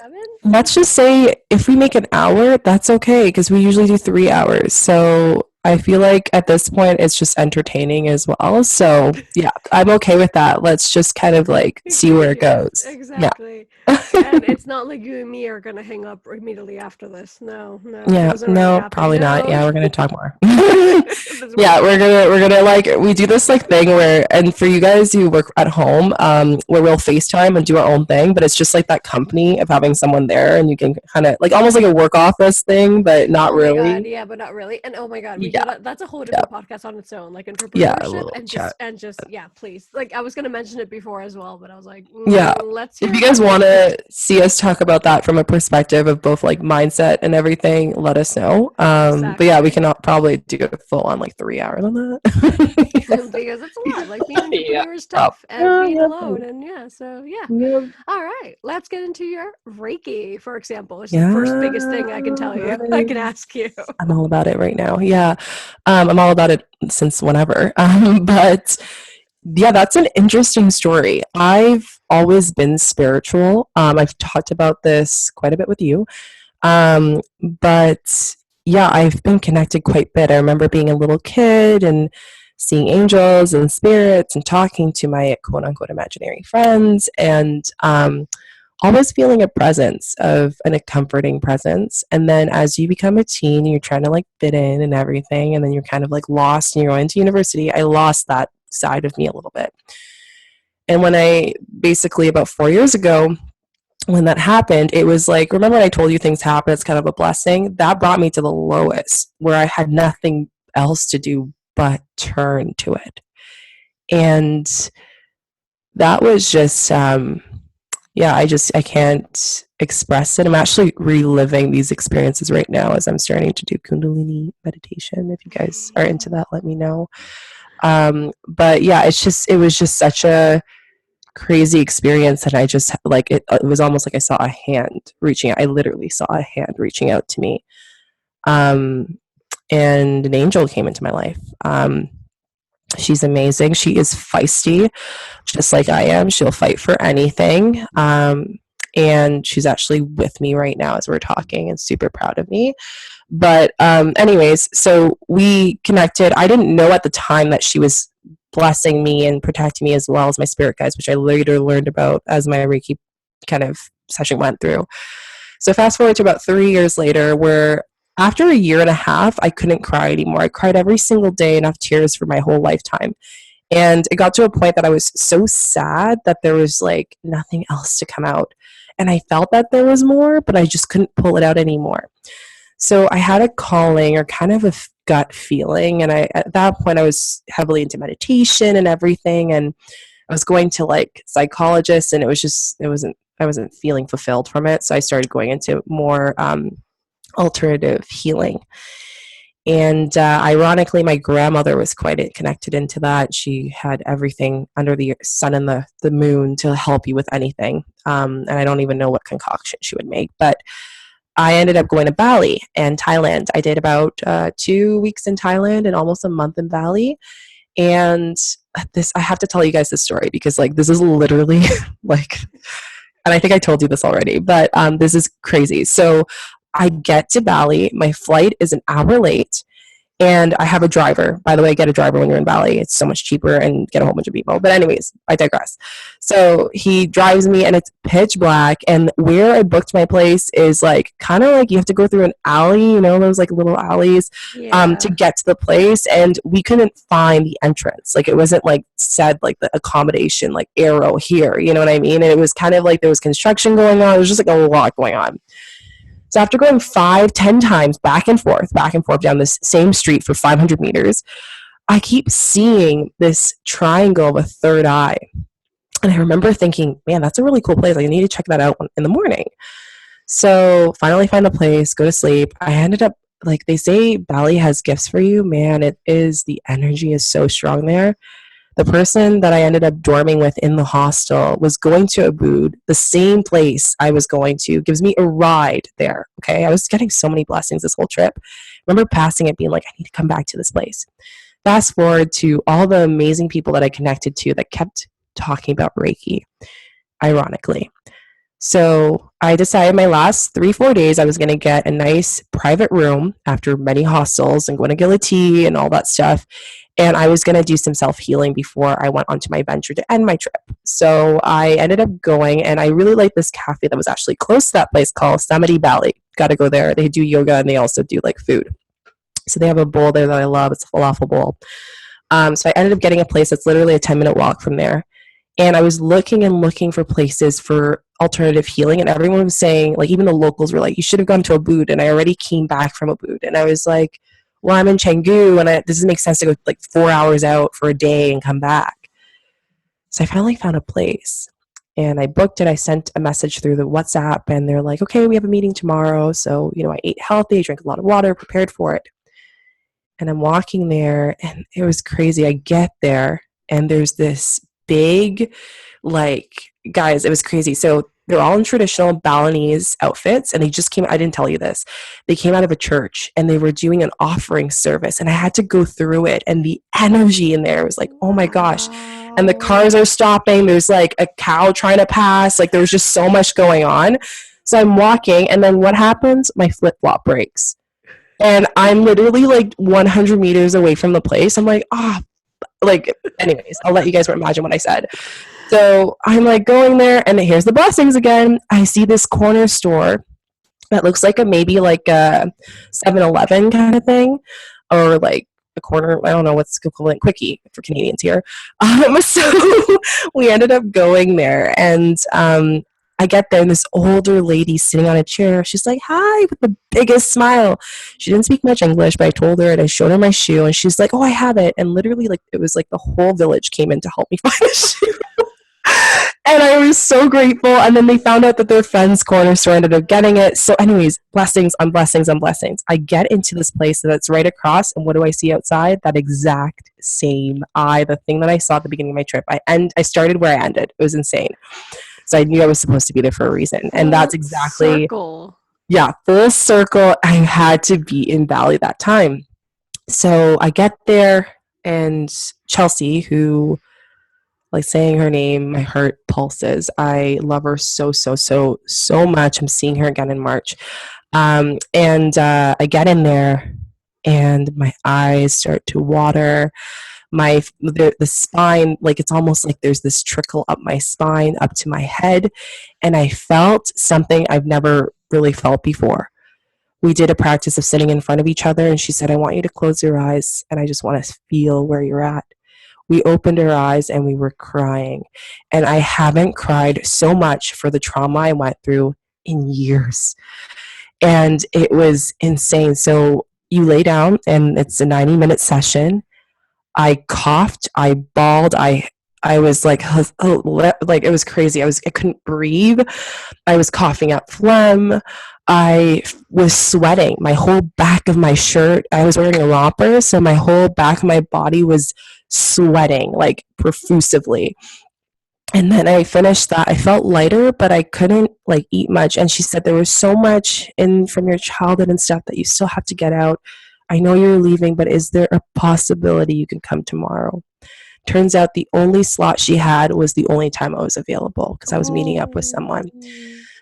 Let's just say if we make an hour, that's okay because we usually do 3 hours. So I feel like at this point it's just entertaining as well. So yeah, I'm okay with that. Let's just kind of like see where it goes. Exactly. Yeah. And it's not like you and me are gonna hang up immediately after this. No. Yeah, no, probably not. Yeah, we're gonna talk more. Yeah, we're gonna like we do this like thing where, and for you guys who work at home, where we'll FaceTime and do our own thing, but it's just like that company of having someone there, and you can kind of like almost like a work office thing, but not really. God, yeah, but not really. And oh my God, yeah, that's a whole yeah, different podcast on its own, like yeah, a entrepreneurship little and chat. just yeah, please. Like I was gonna mention it before as well, but I was like, Yeah. let's If hear you about guys want Reiki. to see us talk about that from a perspective of both like mindset and everything, let us know. But yeah, we Exactly. cannot probably do a full on like 3 hours on that. Because it's a lot. Like being an Yeah. entrepreneur is Prob- tough and yeah, being yeah, alone. And yeah, so yeah. yeah, All right. Let's get into your Reiki, for example, which is the first biggest yeah, thing I can tell you. I can right. ask you. I'm all about it right now. Yeah. I'm all about it since whenever. But yeah, that's an interesting story. I've always been spiritual. I've talked about this quite a bit with you. But yeah, I've been connected quite a bit. I remember being a little kid and seeing angels and spirits and talking to my quote unquote imaginary friends and always feeling a presence of and a comforting presence. And then as you become a teen, you're trying to like fit in and everything, and then you're kind of like lost and you're going to university. I lost that side of me a little bit. And when I basically about 4 years ago, when that happened, it was like, remember when I told you things happen, it's kind of a blessing? That brought me to the lowest where I had nothing else to do but turn to it. And that was just, yeah, I can't express it. I'm actually reliving these experiences right now as I'm starting to do Kundalini meditation. If you guys are into that, let me know. But yeah, it was just such a crazy experience that I just like it was almost like I saw a hand reaching out. I literally saw a hand reaching out to me. Um, and an angel came into my life. She's amazing. She is feisty, just like I am. She'll fight for anything. And she's actually with me right now as we're talking and super proud of me. But anyways, so we connected. I didn't know at the time that she was blessing me and protecting me as well as my spirit guides, which I later learned about as my Reiki kind of session went through. So fast forward to about 3 years later, where after a year and a half, I couldn't cry anymore. I cried every single day, enough tears for my whole lifetime. And it got to a point that I was so sad that there was like nothing else to come out. And I felt that there was more, but I just couldn't pull it out anymore. So I had a calling or kind of a gut feeling. And at that point, I was heavily into meditation and everything. And I was going to like psychologists, and I wasn't feeling fulfilled from it. So I started going into more alternative healing. And ironically, my grandmother was quite connected into that. She had everything under the sun and the moon to help you with anything. And I don't even know what concoction she would make. But I ended up going to Bali and Thailand. I did about 2 weeks in Thailand and almost a month in Bali. And I have to tell you guys this story because like this is literally like, and I think I told you this already, but this is crazy. So I get to Bali. My flight is an hour late. And I have a driver. By the way, get a driver when you're in Bali. It's so much cheaper and get a whole bunch of people. But anyways, I digress. So he drives me and it's pitch black. And where I booked my place is like kind of like you have to go through an alley, you know, those like little alleys to Yeah. get to the place. And we couldn't find the entrance. Like it wasn't like said like the accommodation, like arrow here, you know what I mean? And it was kind of like there was construction going on. It was just like a lot going on. So after going 5, 10 times back and forth down this same street for 500 meters, I keep seeing this triangle of a third eye. And I remember thinking, man, that's a really cool place. Like, I need to check that out in the morning. So finally find a place, go to sleep. I ended up, like they say, Bali has gifts for you. Man, it is, the energy is so strong there. The person that I ended up dorming with in the hostel was going to Ubud, the same place I was going to, gives me a ride there. Okay. I was getting so many blessings this whole trip. I remember passing it being like, I need to come back to this place. Fast forward to all the amazing people that I connected to that kept talking about Reiki, ironically. So I decided my last 3, 4 days I was going to get a nice private room after many hostels and going to get a tea and all that stuff. And I was going to do some self healing before I went onto my venture to end my trip. So I ended up going, and I really like this cafe that was actually close to that place called Samedi Bali. Got to go there. They do yoga and they also do like food. So they have a bowl there that I love. It's a falafel bowl. So I ended up getting a place that's literally a 10-minute walk from there. And I was looking and looking for places for alternative healing. And everyone was saying, like, even the locals were like, you should have gone to Ubud. And I already came back from Ubud. And I was like, well, I'm in Chengdu and this doesn't make sense to go like 4 hours out for a day and come back. So I finally found a place and I booked it. I sent a message through the WhatsApp and they're like, okay, we have a meeting tomorrow. So, I ate healthy, drank a lot of water, prepared for it. And I'm walking there and it was crazy. I get there and there's this big, like, guys, it was crazy. So they're all in traditional Balinese outfits and I didn't tell you this. They came out of a church and they were doing an offering service and I had to go through it and the energy in there was like, oh my gosh. And the cars are stopping. There's like a cow trying to pass. Like there was just so much going on. So I'm walking and then what happens? My flip-flop breaks. And I'm literally like 100 meters away from the place. I'm like, anyways, I'll let you guys imagine what I said. So I'm like going there, and here's the blessings again. I see this corner store that looks like maybe like a 7-Eleven kind of thing, or like a corner, I don't know what's equivalent, quickie for Canadians here. So we ended up going there, and I get there and this older lady sitting on a chair. She's like, hi, with the biggest smile. She didn't speak much English, but I told her and I showed her my shoe and she's like, oh, I have it. And literally like it was like the whole village came in to help me find the shoe. And I was so grateful. And then they found out that their friend's corner store ended up getting it. So anyways, blessings on blessings on blessings. I get into this place that's right across. And what do I see outside? That exact same the thing that I saw at the beginning of my trip. I started where I ended. It was insane. So I knew I was supposed to be there for a reason. And that's exactly, full circle. I had to be in Bali that time. So I get there and Chelsea, who, like saying her name, my heart pulses. I love her so, so, so, so much. I'm seeing her again in March. I get in there and my eyes start to water. The spine, like it's almost like there's this trickle up my spine up to my head, and I felt something I've never really felt before. We did a practice of sitting in front of each other and she said, I want you to close your eyes and I just want to feel where you're at. We opened our eyes and we were crying, and I haven't cried so much for the trauma I went through in years, and it was insane. So you lay down and it's a 90-minute session. I coughed, I bawled, I was like it was crazy. I couldn't breathe. I was coughing up phlegm. I was sweating. My whole back of my shirt, I was wearing a romper, so my whole back of my body was sweating like profusively. And then I finished that. I felt lighter, but I couldn't like eat much. And she said there was so much in from your childhood and stuff that you still have to get out. I know you're leaving, but is there a possibility you can come tomorrow? Turns out the only slot she had was the only time I was available because I was meeting up with someone.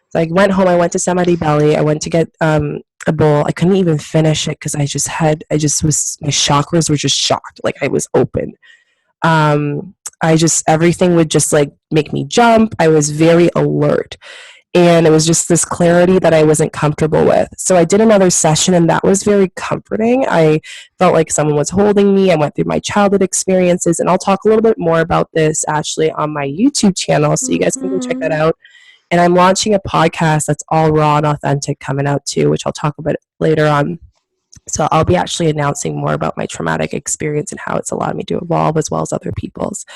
So I went home. I went to Samadhi Valley. I went to get a bowl. I couldn't even finish it because my chakras were just shocked. Like I was open. Everything would just like make me jump. I was very alert. And it was just this clarity that I wasn't comfortable with. So I did another session, and that was very comforting. I felt like someone was holding me. I went through my childhood experiences, and I'll talk a little bit more about this actually on my YouTube channel, so you guys can go check that out. And I'm launching a podcast that's all raw and authentic coming out too, which I'll talk about later on. So I'll be actually announcing more about my traumatic experience and how it's allowed me to evolve as well as other people's.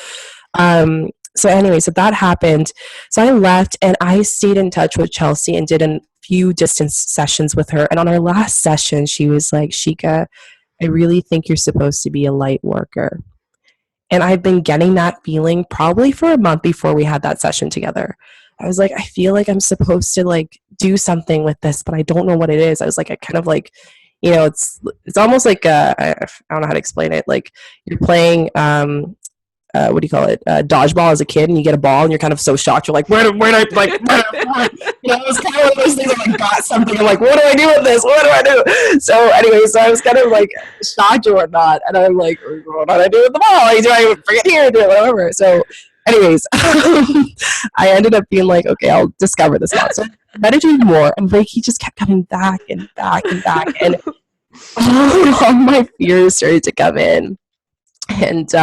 So that happened. So I left and I stayed in touch with Chelsea and did a few distance sessions with her. And on our last session, she was like, Shika, I really think you're supposed to be a light worker. And I've been getting that feeling probably for a month before we had that session together. I was like, I feel like I'm supposed to like do something with this, but I don't know what it is. I was like, I kind of like, it's almost like I don't know how to explain it. Like you're playing what do you call it? Dodgeball as a kid, and you get a ball, and you're kind of so shocked. You're like, where did I like? It's kind of one of those things. I'm like, got something. I'm like, what do I do with this? What do I do? So I was kind of like shocked or whatnot, and I'm like, what do I do with the ball? Do I bring it here? Do it whatever? So, I ended up being like, okay, I'll discover this now. So meditating more, and like he just kept coming back and back and back, and all my fears started to come in, and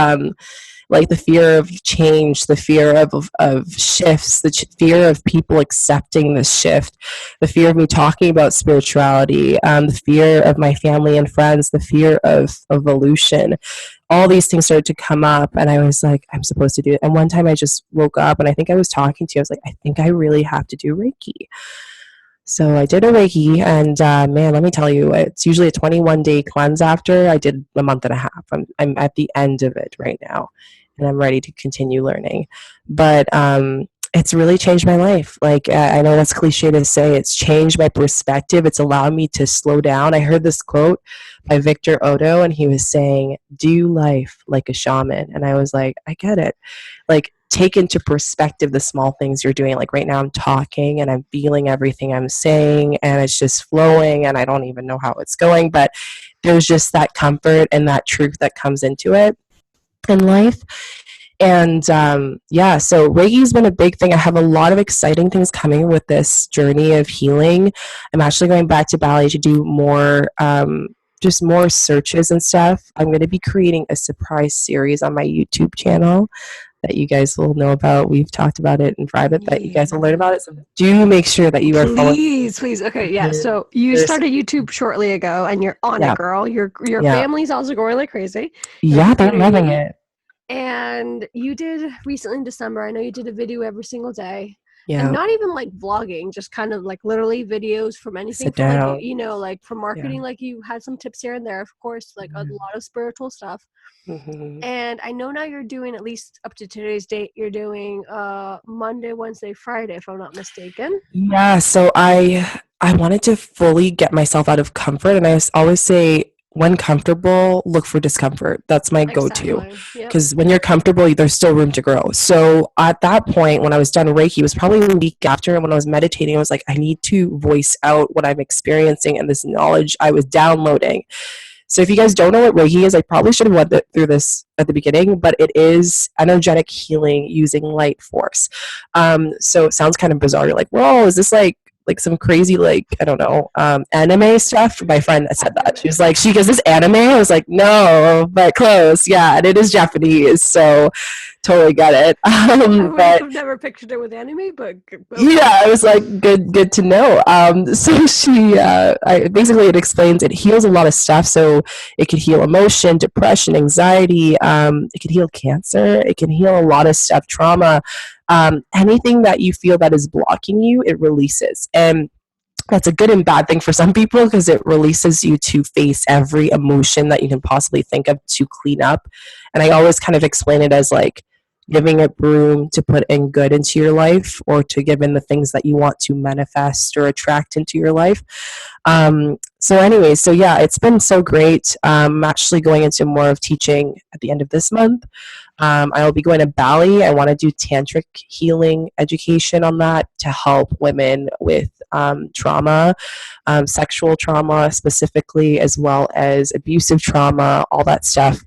like the fear of change, the fear of shifts, the fear of people accepting the shift, the fear of me talking about spirituality, the fear of my family and friends, the fear of evolution. All these things started to come up, and I was like, I'm supposed to do it. And one time I just woke up, and I think I was talking to you. I was like, I think I really have to do Reiki. So I did a Reiki, and man, let me tell you, it's usually a 21-day cleanse after. I did a month and a half. I'm at the end of it right now, and I'm ready to continue learning. But it's really changed my life. Like, I know that's cliche to say, it's changed my perspective. It's allowed me to slow down. I heard this quote by Victor Odo, and he was saying, "Do life like a shaman." And I was like, I get it. Like, take into perspective the small things you're doing. Like right now I'm talking and I'm feeling everything I'm saying, and it's just flowing, and I don't even know how it's going, but there's just that comfort and that truth that comes into it in life. And yeah, so Reiki's been a big thing. I have a lot of exciting things coming with this journey of healing. I'm actually going back to Bali to do more, just more searches and stuff. I'm going to be creating a surprise series on my YouTube channel that you guys will know about. We've talked about it in private, but you guys will learn about it. So do make sure that you are following. Please. Okay, yeah. So you There's, started YouTube shortly ago, and you're on it, yeah, girl. Your yeah, family's also going like crazy. Your yeah. They're loving community, it. and you did recently in December. I know you did a video every single day, and Yeah, not even like vlogging, just kind of like literally videos from anything sit from like down. like from Yeah. marketing. Like you had some tips here and there, of course, like a lot of spiritual stuff. Mm-hmm. And I know now you're doing, at least up to today's date, you're doing Monday, Wednesday, Friday, if I'm not mistaken. Yeah, so I wanted to fully get myself out of comfort, and always say, when comfortable, look for discomfort. That's my go-to. Exactly. Yep. Because when you're comfortable, there's still room to grow. So at that point, when I was done Reiki, it was probably a week after, and when I was meditating, I was like, I need to voice out what I'm experiencing and this knowledge I was downloading. So if you guys don't know what Reiki is, I probably should have went through this at the beginning, but it is energetic healing using light force. So it sounds kind of bizarre. You're like, whoa, is this like some crazy, like, I don't know, anime stuff? My friend that said that. She was like, she goes, this anime? I was like, no, but close. Yeah, and it is Japanese, so totally get it. I would But have never pictured it with anime, but okay. yeah, I was like, good to know. So basically it explains, it heals a lot of stuff. So it can heal emotion, depression, anxiety. It can heal cancer. It can heal a lot of stuff, trauma. Anything that you feel that is blocking you, it releases. And that's a good and bad thing for some people, because it releases you to face every emotion that you can possibly think of to clean up. And I always kind of explain it as like giving it room to put in good into your life, or to give in the things that you want to manifest or attract into your life. So anyway, so yeah, it's been so great. I'm actually going into more of teaching at the end of this month. I will be going to Bali. I want to do tantric healing education on that to help women with trauma, sexual trauma specifically, as well as abusive trauma, all that stuff.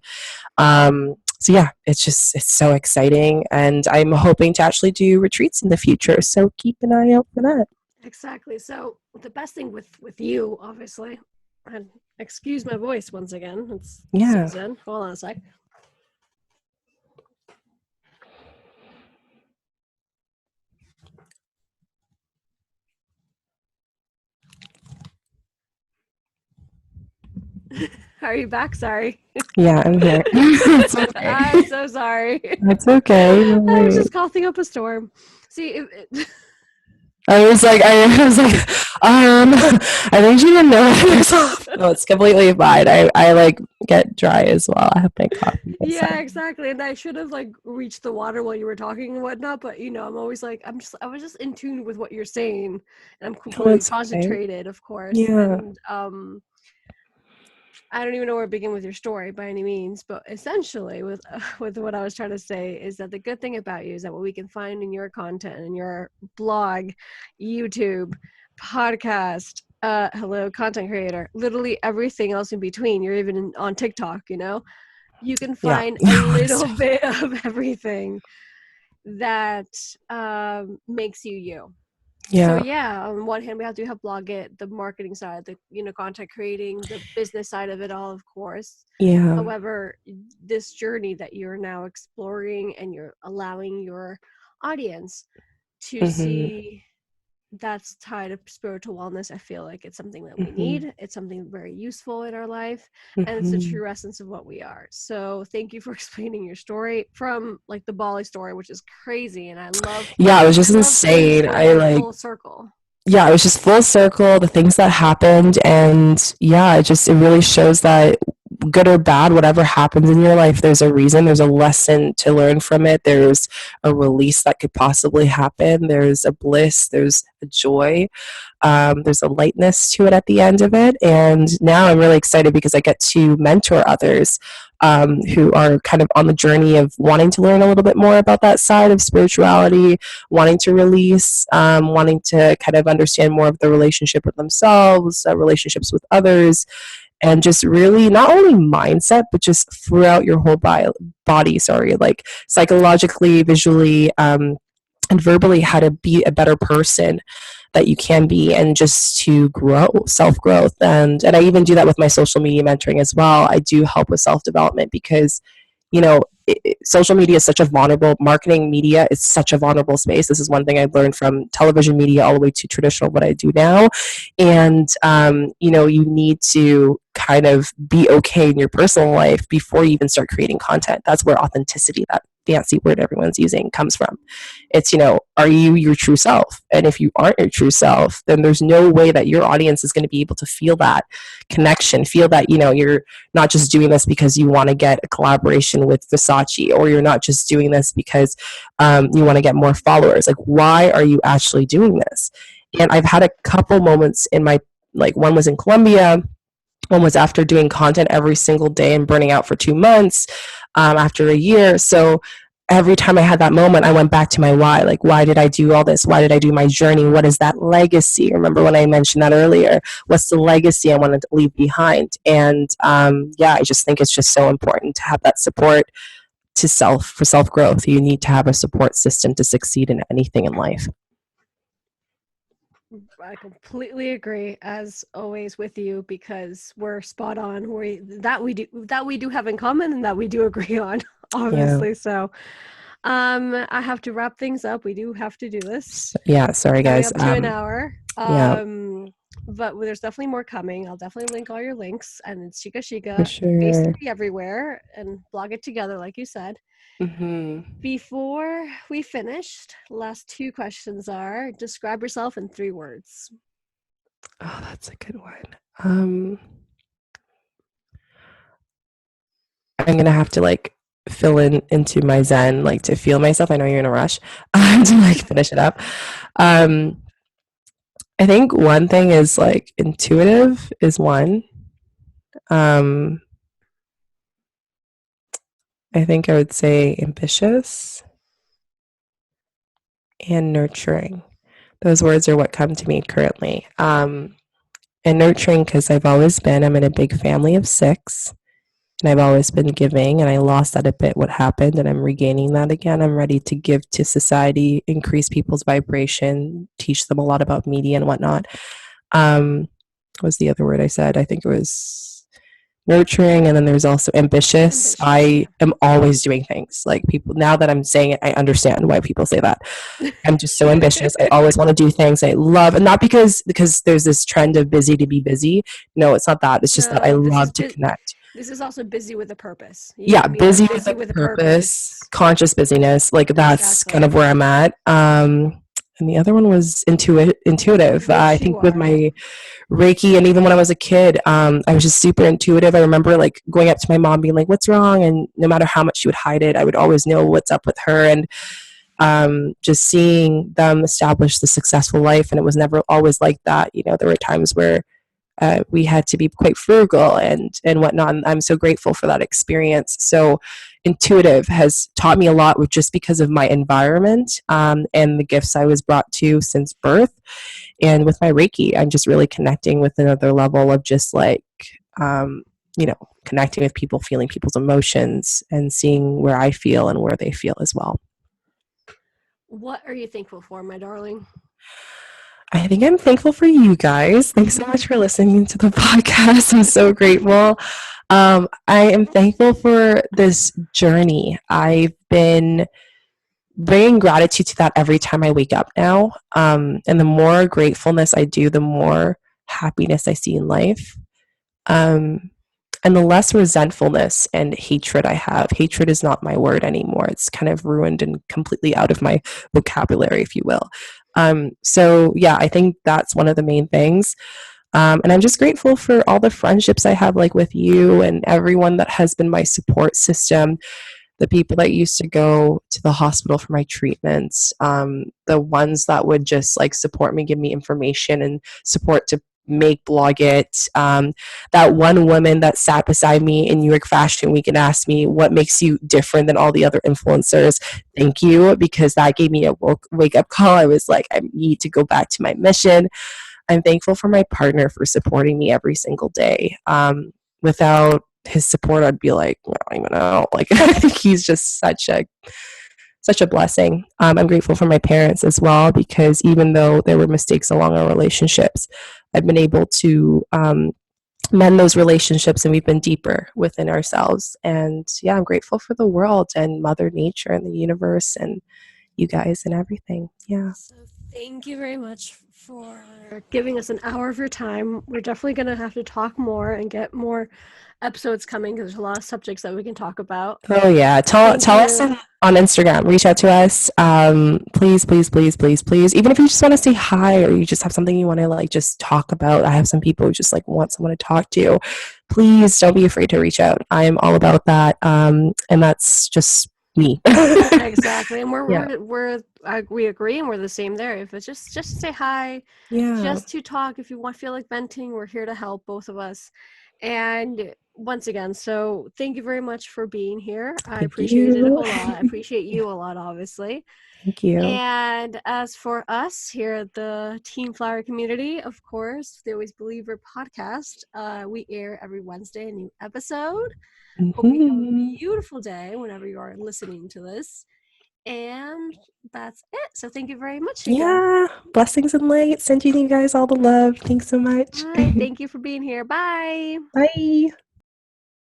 So yeah, it's so exciting, and I'm hoping to actually do retreats in the future. So keep an eye out for that. Exactly. So the best thing with you, obviously, and excuse my voice once again. It's Yeah. season. Hold on a sec. Are you back? Sorry. Yeah, I'm here. It's okay. I'm so sorry. It's okay. No I was worries. just coughing up a storm. See, I was like, I think you didn't know yourself. No, it's completely fine. I like get dry as well. I have my coffee. yeah, exactly. And I should have like reached the water while you were talking and whatnot. But I'm always like, I was just in tune with what you're saying, and I'm Oh, completely it's okay. concentrated, of course. Yeah. And I don't even know where to begin with your story by any means, but essentially, with with what I was trying to say is that the good thing about you is that what we can find in your content and your blog, YouTube, podcast, hello, content creator, literally everything else in between. You're even on TikTok. You can Yeah. find a little bit of everything that makes you you. So Yeah. yeah, on one hand, we have blog it, the marketing side, the content creating, the business side of it all, of course. Yeah. However, this journey that you're now exploring and you're allowing your audience to Mhm. see that's tied to spiritual wellness. I feel like it's something that we Mhm. need. It's something very useful in our life, and it's the Mhm. true essence of what we are. So thank you for explaining your story from like the Bali story, which is crazy, and Yeah, it was I just love seeing insane. stories I go like full circle. yeah, it was just full circle, the things that happened, and yeah, it really shows that good or bad, whatever happens in your life, there's a reason, there's a lesson to learn from it, there's a release that could possibly happen, there's a bliss, there's a joy, there's a lightness to it at the end of it. And now I'm really excited because I get to mentor others who are kind of on the journey of wanting to learn a little bit more about that side of spirituality, wanting to release, wanting to kind of understand more of the relationship with themselves, relationships with others, and just really not only mindset, but just throughout your whole body, sorry, like psychologically, visually, and verbally how to be a better person that you can be, and just to grow, self growth. And I even do that with my social media mentoring as well. I do help with self development because social media is such a vulnerable, marketing media is such a vulnerable space. This is one thing I learned from television media all the way to traditional what I do now. And you need to kind of be okay in your personal life before you even start creating content. That's where authenticity, that fancy word everyone's using, comes from. It's, are you your true self? And if you aren't your true self, then there's no way that your audience is going to be able to feel that connection, feel that, you're not just doing this because you want to get a collaboration with Versace, or you're not just doing this because you want to get more followers. Like, why are you actually doing this? And I've had a couple moments in my, like, one was in Colombia, one was after doing content every single day and burning out for 2 months, after a year. So every time I had that moment, I went back to my why. Like, why did I do all this? Why did I do my journey? What is that legacy? Remember when I mentioned that earlier? What's the legacy I wanted to leave behind? And yeah, I just think it's just so important to have that support for self growth. You need to have a support system to succeed in anything in life. I completely agree, as always, with you, because we're spot on. We do have in common, and that we do agree on, Yeah. obviously. So, I have to wrap things up. We do have to do this. Yeah. Sorry, Coming guys. up to an hour. Yeah, But there's definitely more coming. I'll definitely link all your links, and it's Shika for Chica sure. basically everywhere, and blog it together, like you said. Hmm. Before we finished, last two questions are: describe yourself in 3 words. Oh, that's a good one. Um, I'm gonna have to like fill in into my zen, like to feel myself. I know you're in a rush to like finish it up. Um, I think one thing is like intuitive is one. Um, I think I would say ambitious and nurturing. Those words are what come to me currently. And nurturing because I'm in a big family of 6. And I've always been giving, and I lost that a bit. What happened, and I'm regaining that again. I'm ready to give to society, increase people's vibration, teach them a lot about media and whatnot. What was the other word I said? I think it was nurturing, and then there's also ambitious. Ambitious, I yeah. am always doing things. Like, people, now that I'm saying it, I understand why people say that. I'm just so ambitious. I always want to do things I love, and not because there's this trend of busy to be busy. No, it's not that. It's just that I No, love to connect. this is also busy with a purpose. You Yeah, hit me busy with with a busy with a purpose, purpose. conscious busyness. Like, that's kind Exactly. of where I'm at. And the other one was intuitive. I Which you think with are. my Reiki, and even when I was a kid, I was just super intuitive. I remember like going up to my mom, being like, "What's wrong?" And no matter how much she would hide it, I would always know what's up with her. And just seeing them establish the successful life, and it was never always like that. There were times where we had to be quite frugal and whatnot. And I'm so grateful for that experience. So intuitive has taught me a lot, with just because of my environment, and the gifts I was brought to since birth. And with my Reiki, I'm just really connecting with another level of just like, um, connecting with people, feeling people's emotions, and seeing where I feel and where they feel as well. What are you thankful for, my darling? I think I'm thankful for you guys. Thanks so much for listening to the podcast. I'm so grateful. I am thankful for this journey. I've been bringing gratitude to that every time I wake up now. And the more gratefulness I do, the more happiness I see in life. Um, and the less resentfulness and hatred I have. Hatred is not my word anymore. It's kind of ruined and completely out of my vocabulary, if you will. So yeah, I think that's one of the main things. And I'm just grateful for all the friendships I have, like with you and everyone that has been my support system, the people that used to go to the hospital for my treatments, the ones that would just like support me, give me information and support to make blog it. That one woman that sat beside me in New York Fashion Week and asked me, what makes you different than all the other influencers? Thank you, because that gave me a wake up call. I was like, I need to go back to my mission. I'm thankful for my partner for supporting me every single day. Without his support, I'd be like, I don't even know. Like, I think he's just such a blessing. I'm grateful for my parents as well, because even though there were mistakes along our relationships, I've been able to mend those relationships, and we've been deeper within ourselves. And yeah, I'm grateful for the world and Mother Nature and the universe and you guys and everything. Yeah. So thank you very much for giving us an hour of your time. We're definitely going to have to talk more and get more episodes coming because there's a lot of subjects that we can talk about. Oh yeah, Thank tell us you. on Instagram. Reach out to us, please, please, please, please, please. Even if you just want to say hi or you just have something you want to like just talk about. I have some people who just like want someone to talk to. Please don't be afraid to reach out. I am all about that, and that's just me. Exactly, and Yeah, we agree, and we're the same there. If it's just say hi, yeah. just to talk. If you want feel like venting, we're here to help, both of us. And once again, so thank you very much for being here. I Thank appreciate it a you. whole lot. I appreciate Yeah, you a lot, obviously. thank you. And as for us here at the Team Flower community, of course, the Always Believer podcast, we air every Wednesday a new episode. Hope you have a Hmm. beautiful day whenever you are listening to this. And that's it. So thank you very much, Shika. Yeah, blessings and light. Sending you guys all the love. Thanks so much. All right. Thank you for being here. Bye. Bye.